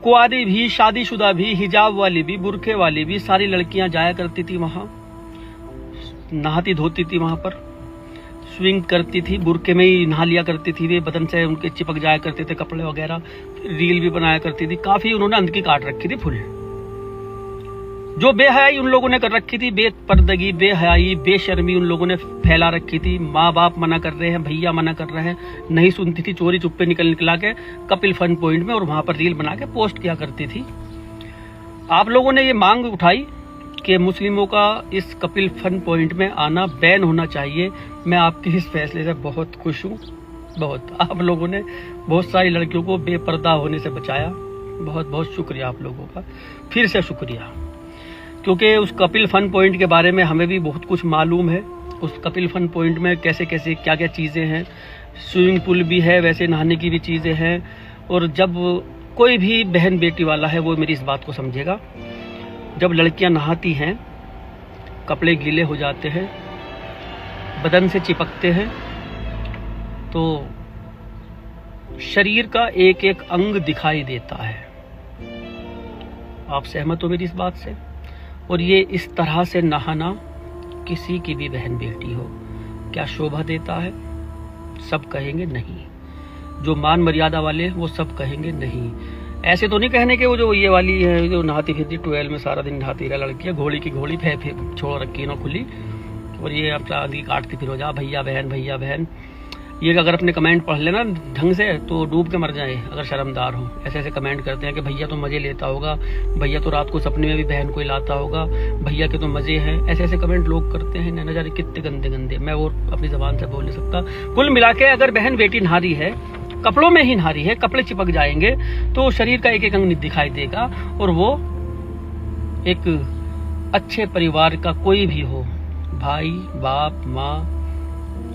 कुआरी भी, शादीशुदा भी, हिजाब वाली भी, बुरखे वाली भी, सारी लड़कियां जाया करती थी। वहां नहाती धोती थी, वहां पर स्विंग करती थी, बुरके में ही नहा लिया करती थी, वे बदन से उनके चिपक जाया करते थे कपड़े वगैरह, रील भी बनाया करती थी। काफी उन्होंने अंध की काट रखी थी फुल। जो बेहयाई उन लोगों ने कर रखी थी, बेपर्दगी, बेहयाई, बेशर्मी उन लोगों ने फैला रखी थी। माँ बाप मना कर रहे हैं, भैया मना कर रहे हैं, नहीं सुनती थी, चोरी चुप्पे निकला के कपिल फन पॉइंट में और वहां पर रील बना के पोस्ट किया करती थी। आप लोगों ने ये मांग उठाई कि मुस्लिमों का इस कपिल फन पॉइंट में आना बैन होना चाहिए। मैं आपके इस फैसले से बहुत खुश हूँ, बहुत। आप लोगों ने बहुत सारी लड़कियों को बेपर्दा होने से बचाया, बहुत बहुत शुक्रिया आप लोगों का, फिर से शुक्रिया। क्योंकि उस कपिल फन पॉइंट के बारे में हमें भी बहुत कुछ मालूम है। उस कपिल फन पॉइंट में कैसे कैसे क्या क्या चीज़ें हैं, स्विमिंग पूल भी है, वैसे नहाने की भी चीज़ें हैं। और जब कोई भी बहन बेटी वाला है वो मेरी इस बात को समझेगा, जब लड़कियां नहाती हैं, कपड़े गीले हो जाते हैं, बदन से चिपकते हैं, तो शरीर का एक एक अंग दिखाई देता है। आप सहमत हो मेरी इस बात से? और ये इस तरह से नहाना किसी की भी बहन बेटी हो क्या शोभा देता है? सब कहेंगे नहीं। जो मान मर्यादा वाले वो सब कहेंगे नहीं। ऐसे तो नहीं कहने के वो जो ये वाली है जो नहाती फिरती ट्वेल्व में सारा दिन नहाती रहा लड़की है, घोड़ी की घोड़ी छोड़ रखी है ना खुली, और ये अपना आगे काटती फिर हो जा भैया बहन। ये अगर अपने कमेंट पढ़ लेना ढंग से तो डूब के मर जाए अगर शर्मदार हो। ऐसे ऐसे कमेंट करते हैं कि भैया तो मजे लेता होगा, भैया तो रात को सपने में भी बहन को लाता होगा, भैया के तो मजे हैं। ऐसे ऐसे कमेंट लोग करते हैं, न जाने कितने गंदे। मैं वो अपनी जबान से बोल नहीं सकता। कुल मिला के अगर बहन बेटी नहारी है, कपड़ों में ही नहारी है, कपड़े चिपक जाएंगे तो शरीर का एक एक अंग दिखाई देगा। और वो एक अच्छे परिवार का कोई भी हो, भाई बाप माँ,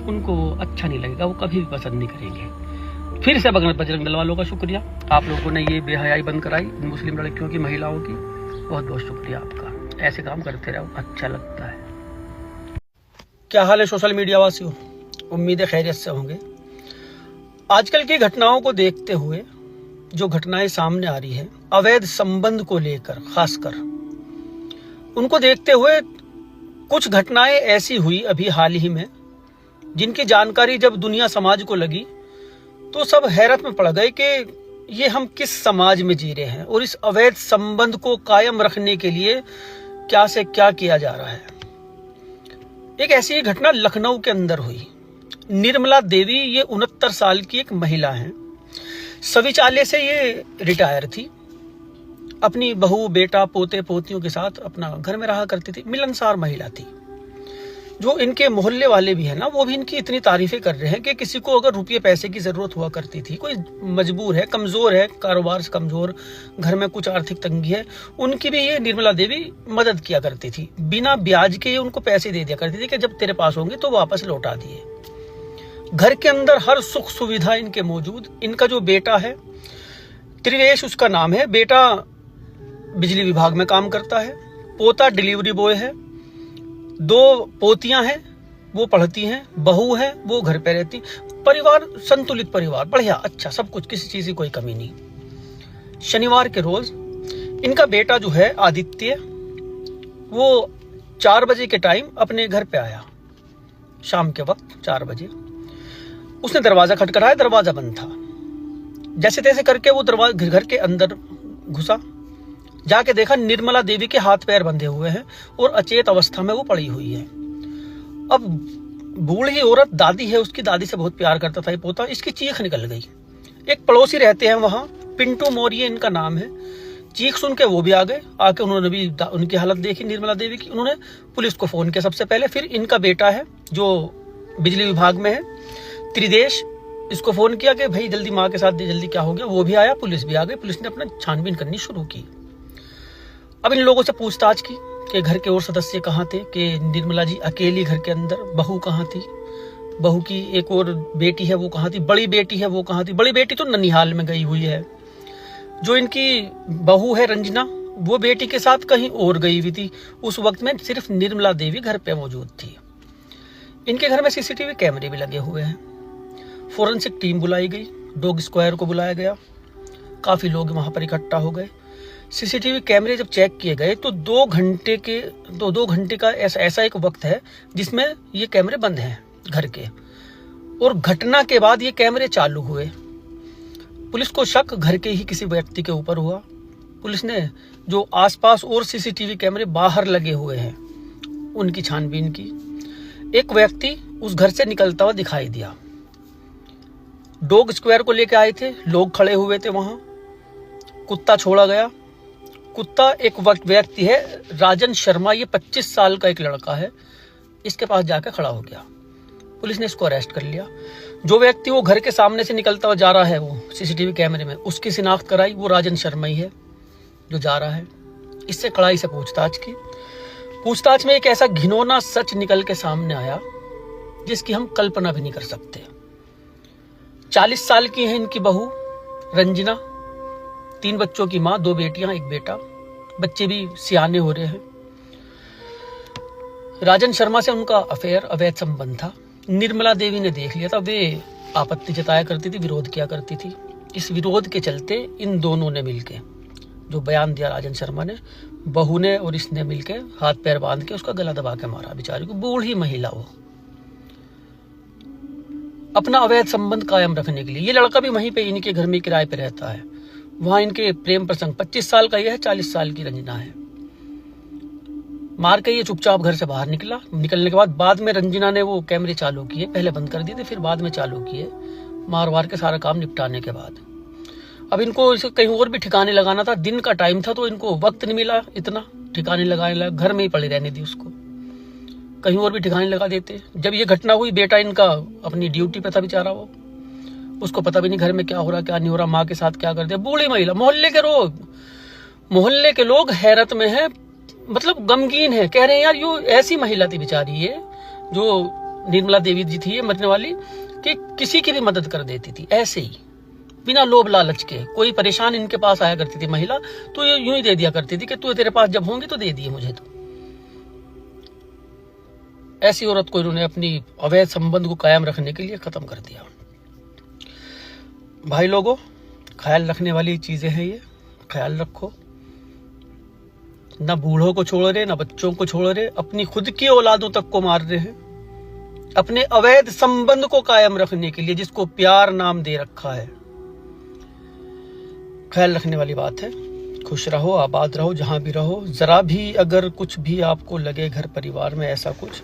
उनको अच्छा नहीं लगेगा, वो कभी भी पसंद नहीं करेंगे। फिर से बजरंग दल वालों का शुक्रिया, आप लोगों ने ये बेहयाई बंद कराई मुस्लिम लड़कियों की, महिलाओं की, बहुत बहुत शुक्रिया आपका। ऐसे काम करते रहो, अच्छा लगता है। क्या हाल है सोशल मीडिया वासियों? उम्मीद है खैरियत से होंगे। आजकल की घटनाओं को देखते हुए जो घटनाएं सामने आ रही है अवैध संबंध को लेकर, खासकर उनको देखते हुए कुछ घटनाएं ऐसी हुई अभी हाल ही में जिनकी जानकारी जब दुनिया समाज को लगी तो सब हैरत में पड़ गए कि ये हम किस समाज में जी रहे हैं और इस अवैध संबंध को कायम रखने के लिए क्या से क्या किया जा रहा है। एक ऐसी ही घटना लखनऊ के अंदर हुई। निर्मला देवी ये 69 साल की एक महिला है। शौचालय से ये रिटायर थी। अपनी बहू बेटा पोते पोतियों के साथ अपना घर में रहा करती थी। मिलनसार महिला थी। जो इनके मोहल्ले वाले भी है ना, वो भी इनकी इतनी तारीफें कर रहे हैं कि किसी को अगर रुपये पैसे की जरूरत हुआ करती थी, कोई मजबूर है, कमजोर है, कारोबार से कमजोर, घर में कुछ आर्थिक तंगी है, उनकी भी ये निर्मला देवी मदद किया करती थी। बिना ब्याज के ये उनको पैसे दे दिया करती थी कि जब तेरे पास होंगे तो वापस लौटा दिए। घर के अंदर हर सुख सुविधा इनके मौजूद। इनका जो बेटा है, त्रिवेश उसका नाम है, बेटा बिजली विभाग में काम करता है, पोता डिलीवरी बॉय है, 2 पोतियां हैं वो पढ़ती हैं, बहू है वो घर पे रहती। परिवार संतुलित परिवार, बढ़िया, अच्छा, सब कुछ, किसी चीज की कोई कमी नहीं। शनिवार के रोज इनका बेटा जो है आदित्य, वो 4 बजे के टाइम अपने घर पे आया, शाम के वक्त 4 बजे। उसने दरवाजा खटखटाया, दरवाजा बंद था। जैसे तैसे करके वो दरवाजा घर के अंदर घुसा, जाके देखा निर्मला देवी के हाथ पैर बंधे हुए हैं और अचेत अवस्था में वो पड़ी हुई है। अब बूढ़ी औरत दादी है, उसकी दादी से बहुत प्यार करता था ये पोता, इसकी चीख निकल गई। एक पड़ोसी रहते हैं वहां, पिंटू मौर्य इनका नाम है। चीख सुन के वो भी आ गए। आके उन्होंने भी उनकी हालत देखी निर्मला देवी की। उन्होंने पुलिस को फोन किया सबसे पहले। फिर इनका बेटा है जो बिजली विभाग में है, त्रिदेश, इसको फोन किया कि भाई जल्दी माँ के साथ जल्दी क्या हो गया। वो भी आया, पुलिस भी आ गई। पुलिस ने अपना छानबीन करनी शुरू की। अब इन लोगों से पूछताछ की कि घर के और सदस्य कहाँ थे, कि निर्मला जी अकेली घर के अंदर, बहू कहाँ थी, बहू की एक और बेटी है वो कहाँ थी, बड़ी बेटी है वो कहाँ थी। बड़ी बेटी तो ननिहाल में गई हुई है। जो इनकी बहू है रंजना, वो बेटी के साथ कहीं और गई हुई थी। उस वक्त में सिर्फ निर्मला देवी घर पे मौजूद थी। इनके घर में सीसीटीवी कैमरे भी लगे हुए हैं। फोरेंसिक टीम बुलाई गई, डॉग स्क्वायर को बुलाया गया, काफी लोग वहां पर इकट्ठा हो गए। सीसीटीवी कैमरे जब चेक किए गए तो 2 घंटे का ऐसा एक वक्त है जिसमें ये कैमरे बंद हैं घर के। और घटना के बाद ये कैमरे चालू हुए। पुलिस को शक घर के ही किसी व्यक्ति के ऊपर हुआ। पुलिस ने जो आसपास और सीसीटीवी कैमरे बाहर लगे हुए हैं उनकी छानबीन की। एक व्यक्ति उस घर से निकलता हुआ दिखाई दिया। डॉग स्क्वायर को लेकर आए थे, लोग खड़े हुए थे वहां। कुत्ता छोड़ा गया। कुत्ता एक व्यक्ति है राजन शर्मा, ये 25 साल का एक लड़का है, इसके पास जाकर खड़ा हो गया। पुलिस ने इसको अरेस्ट कर लिया। जो व्यक्ति वो घर के सामने से निकलता हुआ जा रहा है, वो सीसीटीवी कैमरे में उसकी शिनाख्त कराई, वो राजन शर्मा ही है जो जा रहा है। इससे कड़ाई से पूछताछ की। पूछताछ में एक ऐसा घिनौना सच निकल के सामने आया जिसकी हम कल्पना भी नहीं कर सकते। 40 साल की है इनकी बहू रंजना, 3 बच्चों की मां, 2 बेटियां 1 बेटा। बच्चे भी सियाने हो रहे हैं। राजन शर्मा से उनका अफेयर, अवैध संबंध था। निर्मला देवी ने देख लिया था। वे आपत्ति जताया करती थी, विरोध किया करती थी। इस विरोध के चलते इन दोनों ने मिलके, जो बयान दिया राजन शर्मा ने, बहू ने और इसने मिलके हाथ पैर बांध के उसका गला दबा के मारा। बेचारी को, बूढ़ी महिला वो, अपना अवैध संबंध कायम रखने के लिए। ये लड़का भी वहीं पे इनके घर में किराए पे रहता है। वहां इनके प्रेम प्रसंग, 25 साल का यह है, 40 साल की रंजना है। मार के ये चुपचाप घर से बाहर निकला। निकलने के बाद में रंजना ने वो कैमरे चालू किए, पहले बंद कर दिए थे, फिर बाद में चालू किए, मार वार के सारा काम निपटाने के बाद। अब इनको इसे कहीं और भी ठिकाने लगाना था। दिन का टाइम था तो इनको वक्त नहीं मिला इतना ठिकाने लगाने लगा। घर में ही पड़े रहने दी उसको, कहीं और भी ठिकाने लगा देते। जब ये घटना हुई, बेटा इनका अपनी ड्यूटी पे था बेचारा, वो उसको पता भी नहीं घर में क्या हो रहा क्या नहीं हो रहा, माँ के साथ क्या करते। बूढ़ी महिला, मोहल्ले के लोग हैरत में है, मतलब गमगीन है। कह रहे हैं यार यो ऐसी महिला थी बेचारी ये, जो निर्मला देवी जी थी ये मरने वाली, कि किसी की भी मदद कर देती थी ऐसे ही, बिना लोभ लालच के। कोई परेशान इनके पास आया करती थी महिला तो ये यूं ही दे दिया करती थी कि तू तेरे पास जब होंगी तो दे दिए मुझे। तो ऐसी औरत को इन्होंने अपनी अवैध संबंध को कायम रखने के लिए खत्म कर दिया। भाई लोगों, ख्याल रखने वाली चीजें हैं ये, ख्याल रखो। ना बूढ़ों को छोड़ रहे, ना बच्चों को छोड़ रहे, अपनी खुद की औलादों तक को मार रहे हैं अपने अवैध संबंध को कायम रखने के लिए, जिसको प्यार नाम दे रखा है। ख्याल रखने वाली बात है। खुश रहो, आबाद रहो, जहां भी रहो। जरा भी अगर कुछ भी आपको लगे घर परिवार में ऐसा कुछ,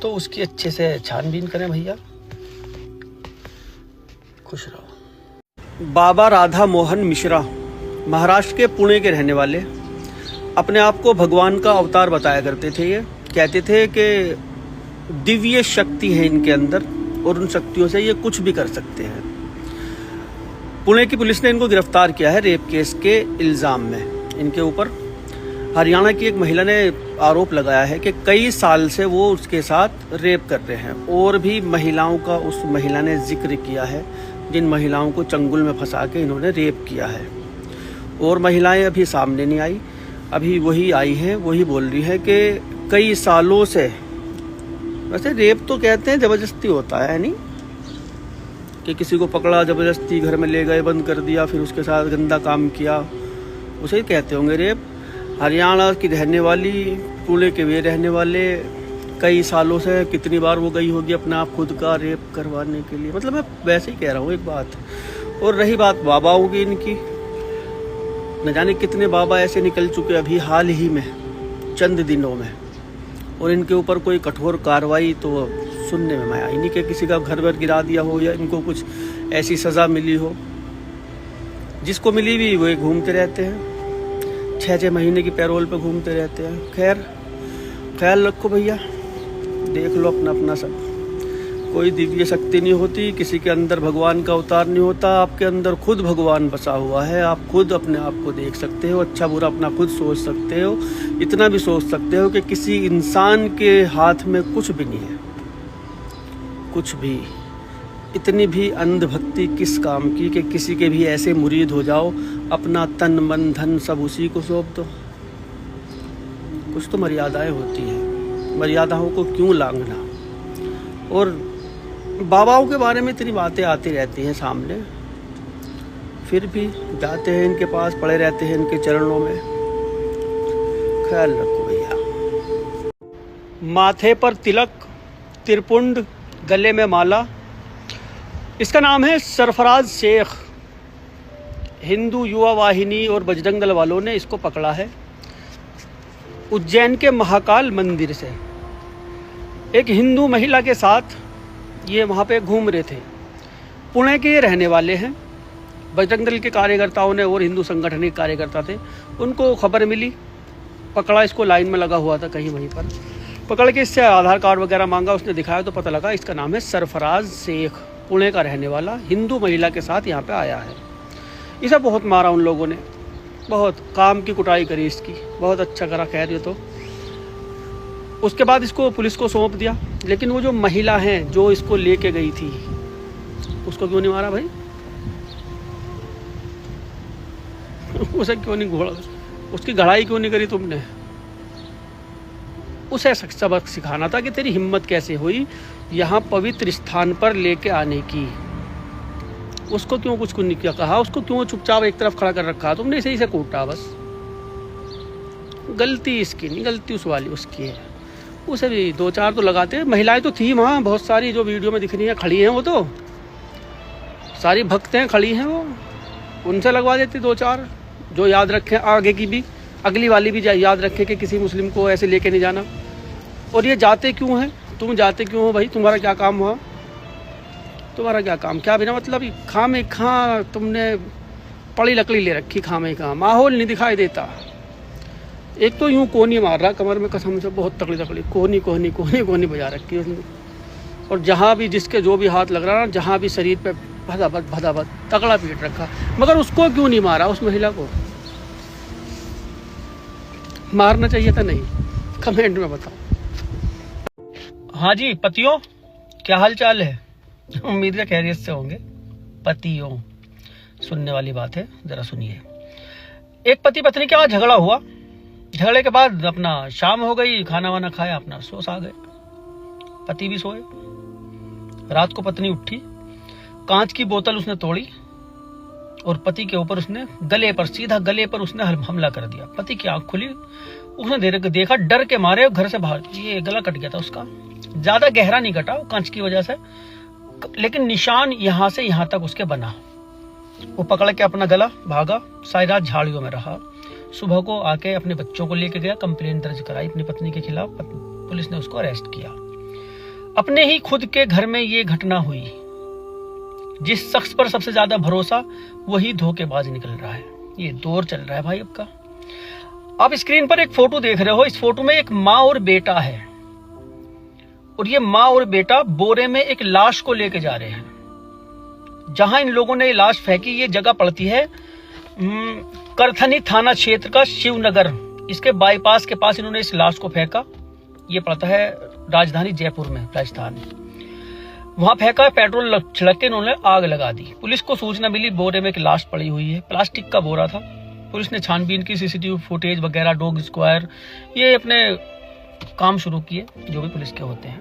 तो उसकी अच्छे से छानबीन करें भैया। खुश रहो। बाबा राधा मोहन मिश्रा महाराष्ट्र के पुणे के रहने वाले, अपने आप को भगवान का अवतार बताया करते थे। ये कहते थे कि दिव्य शक्ति है इनके अंदर और उन शक्तियों से ये कुछ भी कर सकते हैं। पुणे की पुलिस ने इनको गिरफ्तार किया है रेप केस के इल्जाम में इनके ऊपर। हरियाणा की एक महिला ने आरोप लगाया है कि कई साल से वो उसके साथ रेप कर रहे हैं, और भी महिलाओं का उस महिला ने जिक्र किया है जिन महिलाओं को चंगुल में फंसा के इन्होंने रेप किया है। और महिलाएं अभी सामने नहीं आई, अभी वही आई हैं, वही बोल रही है कि कई सालों से, वैसे रेप तो कहते हैं जबरदस्ती होता है नहीं, कि किसी को पकड़ा जबरदस्ती घर में ले गए, बंद कर दिया, फिर उसके साथ गंदा काम किया, उसे ही कहते होंगे रेप। हरियाणा की रहने वाली, पुणे के वे रहने वाले, कई सालों से कितनी बार वो गई होगी अपना आप खुद का रेप करवाने के लिए। मतलब मैं वैसे ही कह रहा हूँ एक बात। और रही बात बाबाओं की, इनकी न जाने कितने बाबा ऐसे निकल चुके अभी हाल ही में, चंद दिनों में, और इनके ऊपर कोई कठोर कार्रवाई तो सुनने में आया। इन्हीं के किसी का घर वर गिरा दिया हो या इनको कुछ ऐसी सजा मिली हो। जिसको मिली भी वो घूमते रहते हैं, 6-6 महीने की पैरोल पे घूमते रहते हैं। खैर, ख्याल रखो भैया, देख लो अपना अपना सब। कोई दिव्य शक्ति नहीं होती, किसी के अंदर भगवान का अवतार नहीं होता। आपके अंदर खुद भगवान बसा हुआ है। आप खुद अपने आप को देख सकते हो, अच्छा बुरा अपना खुद सोच सकते हो। इतना भी सोच सकते हो कि किसी इंसान के हाथ में कुछ भी नहीं है, कुछ भी। इतनी भी अंधभक्ति किस काम की कि किसी के भी ऐसे मुरीद हो जाओ, अपना तन मन धन सब उसी को सौंप दो। कुछ तो मर्यादाएं होती हैं, मर्यादाओं को क्यों लांघना। और बाबाओं के बारे में इतनी बातें आती रहती हैं सामने, फिर भी जाते हैं इनके पास, पड़े रहते हैं इनके चरणों में। ख्याल रखो भैया। माथे पर तिलक, त्रिपुंड, गले में माला, इसका नाम है सरफराज शेख। हिंदू युवा वाहिनी और बजरंग दल वालों ने इसको पकड़ा है उज्जैन के महाकाल मंदिर से। एक हिंदू महिला के साथ ये वहाँ पे घूम रहे थे। पुणे के रहने वाले हैं। बजरंग दल के कार्यकर्ताओं ने और हिंदू संगठन के कार्यकर्ता थे, उनको खबर मिली, पकड़ा इसको। लाइन में लगा हुआ था कहीं वहीं पर, पकड़ के इससे आधार कार्ड वगैरह मांगा। उसने दिखाया तो पता लगा इसका नाम है सरफराज शेख, पुणे का रहने वाला, हिंदू महिला के साथ यहाँ पे आया है। इसे बहुत मारा उन लोगों ने, बहुत काम की कुटाई करी इसकी, बहुत अच्छा करा। खैर ये तो उसके बाद इसको पुलिस को सौंप दिया। लेकिन वो जो महिला है जो इसको लेके गई थी, उसको क्यों नहीं मारा भाई? उसे क्यों नहीं घोड़ा, उसकी गढ़ाई क्यों नहीं करी तुमने? उसे सबक सिखाना था कि तेरी हिम्मत कैसे हुई यहाँ पवित्र स्थान पर लेके आने की। उसको क्यों कुछ नहीं किया कहा? उसको क्यों चुपचाप एक तरफ खड़ा कर रखा? तुमने इसे ही से कूटा बस। गलती इसकी नहीं, गलती उस वाली उसकी है। उसे भी दो चार तो लगाते हैं। महिलाएं तो थी वहाँ बहुत सारी, जो वीडियो में दिख रही हैं खड़ी हैं, वो तो सारी भक्तें खड़ी हैं, वो उनसे लगवा देती दो चार, जो याद रखें आगे की भी, अगली वाली भी याद रखें कि किसी मुस्लिम को ऐसे लेके नहीं जाना। और ये जाते क्यों हैं? तुम जाते क्यों हो भाई? तुम्हारा क्या काम हुआ? तुम्हारा क्या काम? क्या बिना मतलब खामे खा तुमने पड़ी लकड़ी ले रखी, खामे खा माहौल नहीं दिखाई देता। एक तो यूं कोनी मार रहा कमर में, कसम से बहुत तकड़ी तकड़ी कोनी कोनी कोनी कोनी बजा रखी उसने। और जहाँ भी जिसके जो भी हाथ लग रहा ना, जहाँ भी शरीर पे भदाभद तगड़ा पीट रखा। मगर उसको क्यों नहीं मारा? उस महिला को मारना चाहिए था नहीं? कमेंट में बताओ। हाँ जी पतियों, क्या हाल चाल है? उम्मीद है खैरियत से होंगे। पतियों, सुनने वाली बात है, जरा सुनिए। एक पति पत्नी के वहां झगड़ा हुआ। झगड़े के बाद अपना शाम हो गई, खाना वाना खाया, अपना सो आ गए। पति भी सोए। रात को पत्नी उठी, कांच की बोतल उसने तोड़ी और पति के ऊपर उसने सीधा गले पर उसने हमला कर दिया। पति की आंख खुली, उसने देखा, डर के मारे घर से बाहर, ये गला कट गया था उसका। ज्यादा गहरा नहीं कटा कांच की वजह से, लेकिन निशान यहां से यहां तक उसके बना। वो पकड़ के अपना गला भागा, सारी रात झाड़ियों में रहा। सुबह को आके अपने बच्चों को लेके गया, कंप्लेन दर्ज कराई अपनी पत्नी के खिलाफ। पुलिस ने उसको अरेस्ट किया। अपने ही खुद के घर में ये घटना हुई। जिस शख्स पर सबसे ज्यादा भरोसा, वही धोखेबाज निकल रहा है। ये दौर चल रहा है भाई अब का। आप स्क्रीन पर एक फोटो देख रहे हो। इस फोटो में एक माँ और बेटा है, और ये माँ और बेटा बोरे में एक लाश को लेके जा रहे हैं। जहां इन लोगों ने लाश फेंकी, ये जगह पड़ती है करथनी थाना क्षेत्र का शिवनगर। इसके बाईपास के पास इन्होंने इस लाश को फेंका। ये पड़ता है राजधानी जयपुर में, राजस्थान। वहां फेंका, पेट्रोल छिड़क के इन्होंने आग लगा दी। पुलिस को सूचना मिली बोरे में एक लाश पड़ी हुई है, प्लास्टिक का बोरा था। पुलिस ने छानबीन की, सीसीटीवी फुटेज वगैरह, डॉग स्क्वायर, ये अपने काम शुरू किए जो भी पुलिस के होते हैं।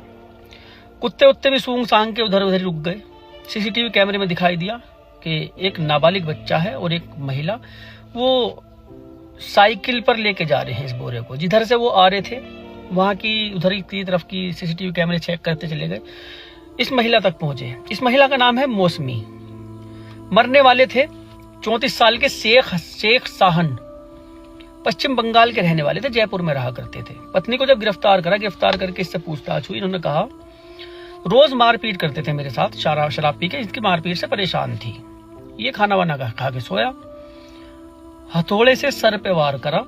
कुत्ते उत्ते भी सूंघ सांग के उधर उधर रुक गए। सीसीटीवी कैमरे में दिखाई दिया कि एक नाबालिग बच्चा है और एक महिला, वो साइकिल पर लेके जा रहे हैं इस बोरे को। जिधर से वो आ रहे थे वहां की उधर की तरफ की सीसीटीवी कैमरे चेक करते चले गए, इस महिला तक पहुंचे। इस महिला का नाम है मौसमी। मरने वाले थे 34 साल के शेख साहन, पश्चिम बंगाल के रहने वाले थे, जयपुर में रहा करते थे। पत्नी को जब गिरफ्तार करके इससे पूछताछ हुई, इन्होंने कहा रोज मारपीट करते थे मेरे साथ, शराब पी के इसकी मारपीट से परेशान थी। ये खाना वाना खा के सोया, हथौड़े से सर पे वार करा,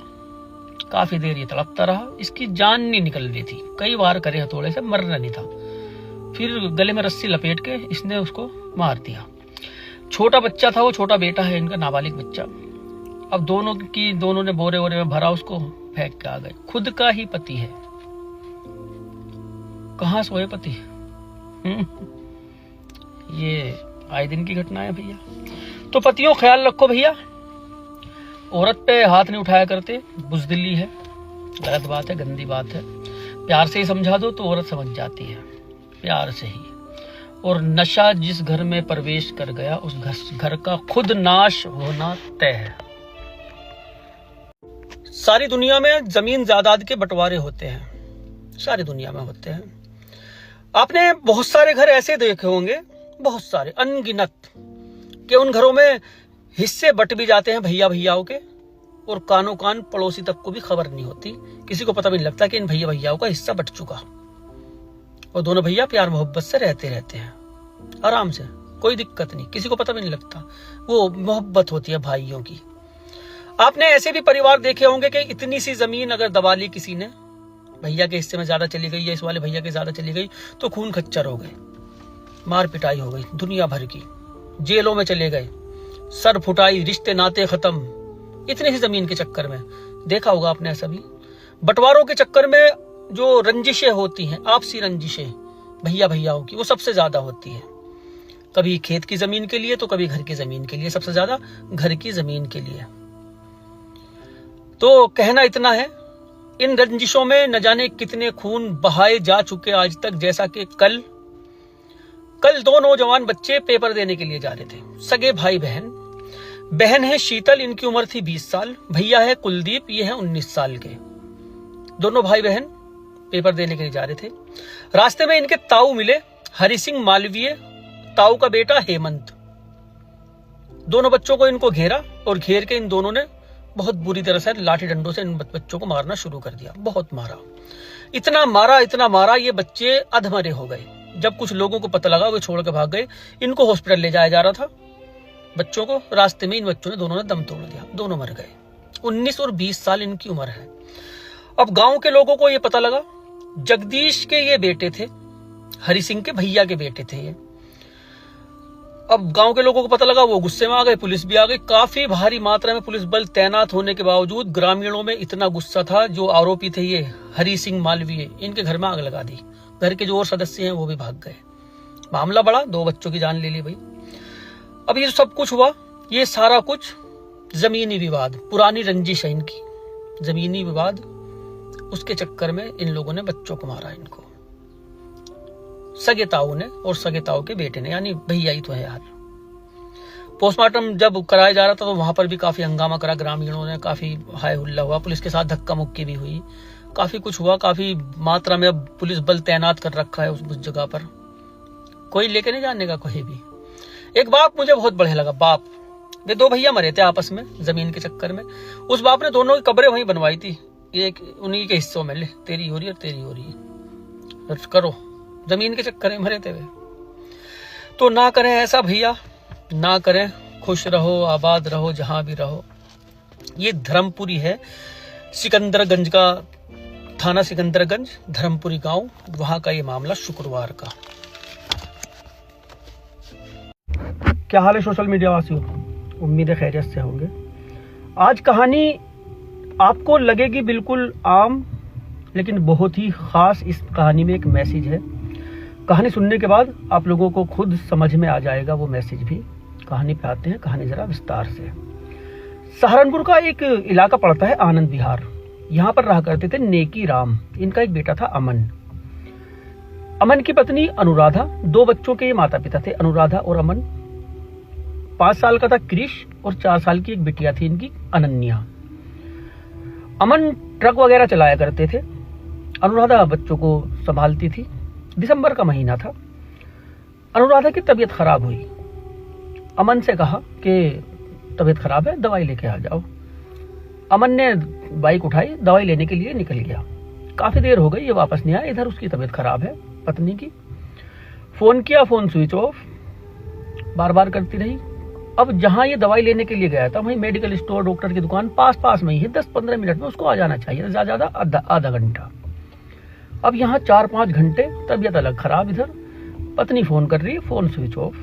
काफी देर ये तड़पता रहा। इसकी जान नहीं निकल रही थी, कई बार करे हथौड़े से, मरना नहीं था। फिर गले में रस्सी लपेट के इसने उसको मार दिया। छोटा बच्चा था, वो छोटा बेटा है इनका, नाबालिग बच्चा। अब दोनों ने बोरे वोरे में भरा, उसको फेंक के आ गए। खुद का ही पति है, कहाँ सोए पति? ये आए दिन की घटना है भैया। तो पतियों ख्याल रखो भैया, औरत पे हाथ नहीं उठाया करते, बुजदिली है, गलत बात है, गंदी बात है। प्यार से ही समझा दो तो औरत समझ जाती है, प्यार से ही। और नशा जिस घर में प्रवेश कर गया, उस घर का खुद नाश होना तय है। सारी दुनिया में जमीन जायदाद के बंटवारे होते हैं, सारी दुनिया में होते हैं। आपने बहुत सारे घर ऐसे देखे होंगे बहुत सारे अनगिनत, कि उन घरों में हिस्से बट भी जाते हैं भैया भैयाओं के, और कानों कान पड़ोसी तक को भी खबर नहीं होती, किसी को पता भी नहीं लगता कि इन भैया भैयाओं का हिस्सा बट चुका। और दोनों भैया प्यार मोहब्बत से रहते हैं आराम से, कोई दिक्कत नहीं, किसी को पता भी नहीं लगता। वो मोहब्बत होती है भाइयों की। आपने ऐसे भी परिवार देखे होंगे कि इतनी सी जमीन अगर दबा ली किसी ने, भैया के हिस्से में ज्यादा चली गई या इस वाले भैया के ज्यादा चली गई, तो खून खच्चर हो गए, मार पिटाई हो गई दुनिया भर की, जेलों में चले गए, सर फुटाई, रिश्ते नाते खत्म, इतनी सी जमीन के चक्कर में। देखा होगा आपने ऐसा भी। बंटवारों के चक्कर में जो रंजिशें होती हैं, आपसी रंजिशें भैया भैयाओं की, वो सबसे ज्यादा होती है। कभी खेत की जमीन के लिए तो कभी घर की जमीन के लिए, सबसे ज्यादा घर की जमीन के लिए। तो कहना इतना है, इन रंजिशों में न जाने कितने खून बहाए जा चुके आज तक। जैसा कि कल दो नौजवान बच्चे पेपर देने के लिए जा रहे थे, सगे भाई बहन। बहन है शीतल, इनकी उम्र थी 20 साल, भैया है कुलदीप, ये है 19 साल के। दोनों भाई बहन पेपर देने के लिए जा रहे थे। रास्ते में इनके ताऊ मिले, हरि सिंह मालवीय, ताऊ का बेटा हेमंत। दोनों बच्चों को इनको घेरा, और घेर के इन दोनों ने बहुत बुरी तरह से लाठी डंडों से इन बच्चों को मारना शुरू कर दिया। बहुत मारा, इतना मारा, ये बच्चे अधमरे हो गए। जब कुछ लोगों को पता लगा, वे छोड़ के भाग गए। इनको हॉस्पिटल ले जाया जा रहा था बच्चों को, रास्ते में इन बच्चों ने दोनों ने दम तोड़ दिया, दोनों मर गए। 19 और 20 साल इनकी उम्र है। अब गांव के लोगों को ये पता लगा, जगदीश के ये बेटे थे, हरि सिंह के भैया के बेटे थे ये। अब गांव के लोगों को पता लगा, वो गुस्से में आ गए, पुलिस भी आ गई। काफी भारी मात्रा में पुलिस बल तैनात होने के बावजूद ग्रामीणों में इतना गुस्सा था, जो आरोपी थे ये हरि सिंह मालवीय, इनके घर में आग लगा दी। घर के जो और सदस्य हैं वो भी भाग गए। मामला बड़ा, 2 बच्चों की जान ले ली भाई। अब ये सब कुछ हुआ, ये सारा कुछ जमीनी विवाद, पुरानी रंजिश है इनकी, जमीनी विवाद, उसके चक्कर में इन लोगों ने बच्चों को मारा। इनको सगे ताऊ ने और सगे ताऊ के बेटे ने, यानी भैया ही तो है यार। पोस्टमार्टम जब कराया जा रहा था तो वहां पर भी काफी हंगामा करा ग्रामीणों ने, काफी हाय हुल्ला हुआ, पुलिस के साथ धक्का मुक्की भी हुई, काफी कुछ हुआ। काफी मात्रा में अब पुलिस बल तैनात कर रखा है उस जगह पर, कोई लेके नहीं जाने का कोई भी। एक बाप मुझे बहुत बढ़िया लगा, बाप, वे 2 भैया मरे थे आपस में जमीन के चक्कर में। उस बाप ने दोनों की कब्रें वहीं बनवाई थी, ये उन्हीं के हिस्सों में, ले तेरी हो रही है तेरी हो रही है, करो, जमीन के चक्कर में मरे थे वे। तो ना करें ऐसा भैया, ना करें, खुश रहो, आबाद रहो, जहां भी रहो। ये धर्मपुरी है, सिकंदरगंज का थाना, सिकंदरगंज धर्मपुरी गांव, वहां का ये मामला शुक्रवार का। क्या हाल है सोशल मीडिया वासियों, उम्मीद है खैरियत से होंगे। आज कहानी आपको लगेगी बिल्कुल आम, लेकिन बहुत ही खास। इस कहानी में एक मैसेज है। कहानी सुनने के बाद आप लोगों को खुद समझ में आ जाएगा वो मैसेज भी। कहानी पे आते हैं, कहानी जरा विस्तार से। सहारनपुर का एक इलाका पड़ता है आनंद विहार। यहाँ पर रहा करते थे नेकी राम, इनका एक बेटा था अमन। अमन की पत्नी अनुराधा, 2 बच्चों के माता पिता थे, अनुराधा और अमन। 5 साल का था क्रिश, और 4 साल की एक बिटिया थी इनकी अनन्या। अमन ट्रक वगैरह चलाया करते थे, अनुराधा बच्चों को संभालती थी। दिसंबर का महीना था। अनुराधा की तबीयत खराब हुई। अमन से कहा कि तबीयत खराब है, दवाई लेके आ जाओ। अमन ने बाइक उठाई, दवाई लेने के लिए निकल गया। काफी देर हो गई, ये वापस नहीं आया। इधर उसकी तबीयत खराब है पत्नी की। फोन किया, फोन स्विच ऑफ, बार बार करती रही। अब जहां ये दवाई लेने के लिए गया था, वहीं मेडिकल स्टोर, डॉक्टर की दुकान पास में ही है, 10-15 मिनट में उसको आ जाना चाहिए, ज्यादा आधा घंटा। अब यहाँ 4-5 घंटे, तबीयत अलग खराब, इधर पत्नी फोन कर रही है, फोन स्विच ऑफ।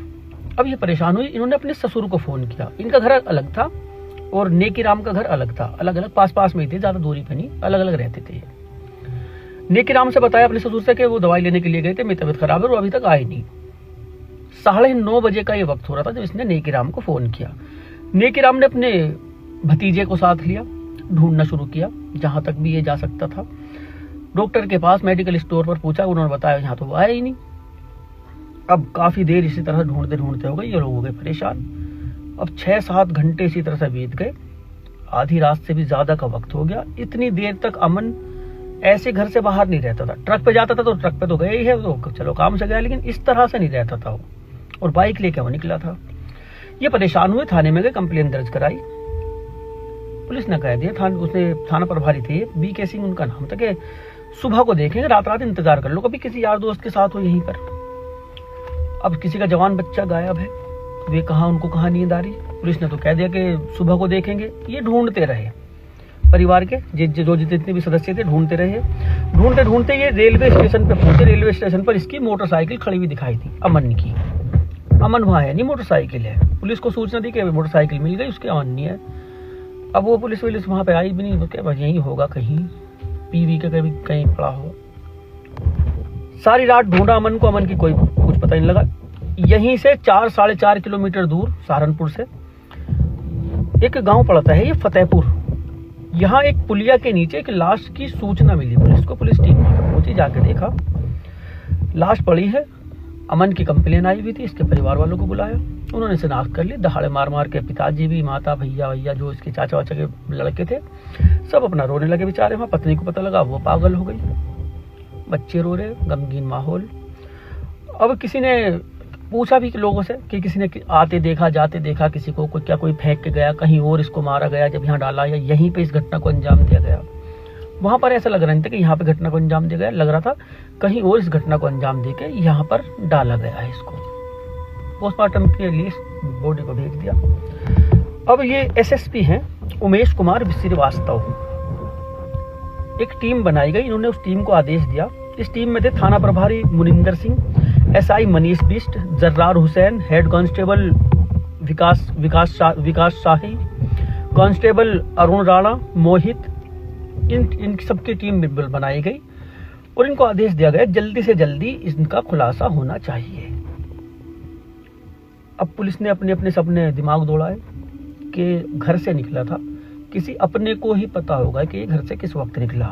अब ये परेशान हुई, इन्होंने अपने ससुर को फोन किया। इनका घर अलग था और नेकी राम का घर अलग था, अलग अलग पास में ही थे, ज्यादा दूरी पे नहीं, अलग अलग रहते थे। नेकी राम से बताया अपने ससुर से कि वो दवाई लेने के लिए गए थे, मेरी तबीयत खराब है, वो अभी तक आए नहीं। 9:30 बजे का ये वक्त हो रहा था जब इसने नेकी राम को फोन किया। नेकी राम ने अपने भतीजे को साथ लिया, ढूंढना शुरू किया जहां तक भी ये जा सकता था। डॉक्टर के पास, मेडिकल स्टोर पर पूछा, उन्होंने बताया यहाँ तो वो आया ही नहीं। अब काफी देर इसी तरह ढूंढते हो गए, ये लोग हो गए परेशान। अब 6-7 घंटे इसी तरह से बीत गए, आधी रात से भी ज्यादा का वक्त हो गया। इतनी देर तक अमन ऐसे घर से बाहर नहीं रहता था। ट्रक पे जाता था तो ट्रक पे तो गया ही है, तो चलो काम से गया, लेकिन इस तरह से नहीं रहता था वो। और बाइक लेके वो निकला था। ये परेशान हुए, थाने में गए, कंप्लेन दर्ज कराई। पुलिस ने कह दिया, उसने थाना प्रभारी थे BK सिंह उनका नाम था, कि सुबह को देखेंगे, रात रात इंतजार कर लो, कभी किसी यार दोस्त के साथ हो यहीं पर। अब किसी का जवान बच्चा गायब है, वे कहाँ, उनको कहाँ नींद आ रही। पुलिस ने तो कह दिया कि सुबह को देखेंगे। ये ढूंढते रहे, परिवार के जो जितने भी सदस्य थे ढूंढते रहे। ढूंढते ढूंढते ये रेलवे स्टेशन पे पहुंचे। रेलवे स्टेशन पर इसकी मोटरसाइकिल खड़ी हुई दिखाई थी, अमन की। अमन वहां है नहीं, मोटरसाइकिल है। पुलिस को सूचना दी कि मोटरसाइकिल मिल गई, उसके अमन नहीं है। अब वो पुलिस वहां पे आई भी नहीं, क्या यही होगा, कहीं पीवी के कहीं पड़ा हो। सारी रात ढूंढा अमन को, अमन की कोई कुछ पता नहीं लगा। यहीं से 4-4.5 किलोमीटर दूर सहारनपुर से एक गांव पड़ता है, ये फतेहपुर। यहाँ एक पुलिया के नीचे एक लाश की सूचना मिली पुलिस को। पुलिस टीम पहुंची, जाके देखा लाश पड़ी है। अमन की कंप्लेन आई हुई थी, इसके परिवार वालों को बुलाया, उन्होंने शिनाख्त कर ली। दहाड़े मार मार के पिताजी भी, माता, भैया जो इसके चाचा वाचा के लड़के थे, सब अपना रोने लगे बेचारे। वहां पत्नी को पता लगा, वो पागल हो गई। बच्चे रो रहे, गमगीन माहौल। अब किसी ने पूछा भी लोगों से कि किसी ने आते देखा, जाते देखा किसी को, क्या कोई फेंक के गया, कहीं और इसको मारा गया जब यहाँ डाला, या यहीं पे इस घटना को अंजाम दिया गया। वहां पर ऐसा लग रहा नहीं था कि यहाँ पे घटना को अंजाम दिया गया, लग रहा था कहीं और इस घटना को अंजाम देके यहाँ पर डाला गया है इसको। पोस्टमार्टम के लिए बॉडी को भेज दिया। अब ये SSP हैं उमेश कुमार श्रीवास्तव, एक टीम बनाई गई। इन्होंने उस टीम को आदेश दिया। इस टीम में थे थाना प्रभारी Muninder Singh, SI Manish Bisht, Zarrar Hussain, head constable Vikas Shahi, constable Arun Rana, Mohit. इन सबकी टीम बनाई गई और इनको आदेश दिया गया जल्दी से जल्दी इनका खुलासा होना चाहिए। अब पुलिस ने अपने सपने दिमाग दौड़ाए कि घर से निकला था, किसी अपने को ही पता होगा कि ये घर से किस वक्त निकला,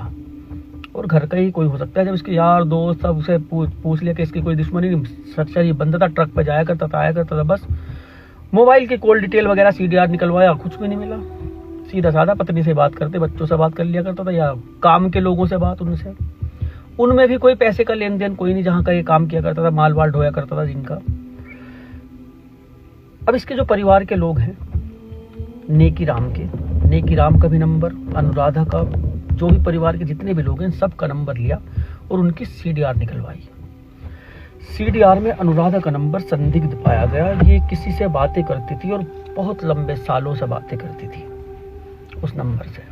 और घर का ही कोई हो सकता है। जब इसके यार दोस्त सब उसे पूछ लिया कि इसकी कोई दुश्मनी नहीं, सच्चा ये बंदा था, ट्रक पे जाया करता था, आया करता था, बस मोबाइल की कॉल डिटेल वगैरह CDR निकलवाया, कुछ भी नहीं मिला। सीधा साधा पत्नी से बात करते, बच्चों से बात कर लिया करता था, या काम के लोगों से बात उनसे, उनमें भी कोई पैसे का लेन देन कोई नहीं, जहां का ये काम किया करता था, माल वाल ढोया करता था जिनका। अब इसके जो परिवार के लोग हैं, नेकी राम का भी नंबर, अनुराधा का, जो भी परिवार के जितने भी लोग हैं सबका नंबर लिया और उनकी CDR निकलवाई। CDR में अनुराधा का नंबर संदिग्ध पाया गया। ये किसी से बातें करती थी और बहुत लंबे सालों से बातें करती थी उस नंबर से।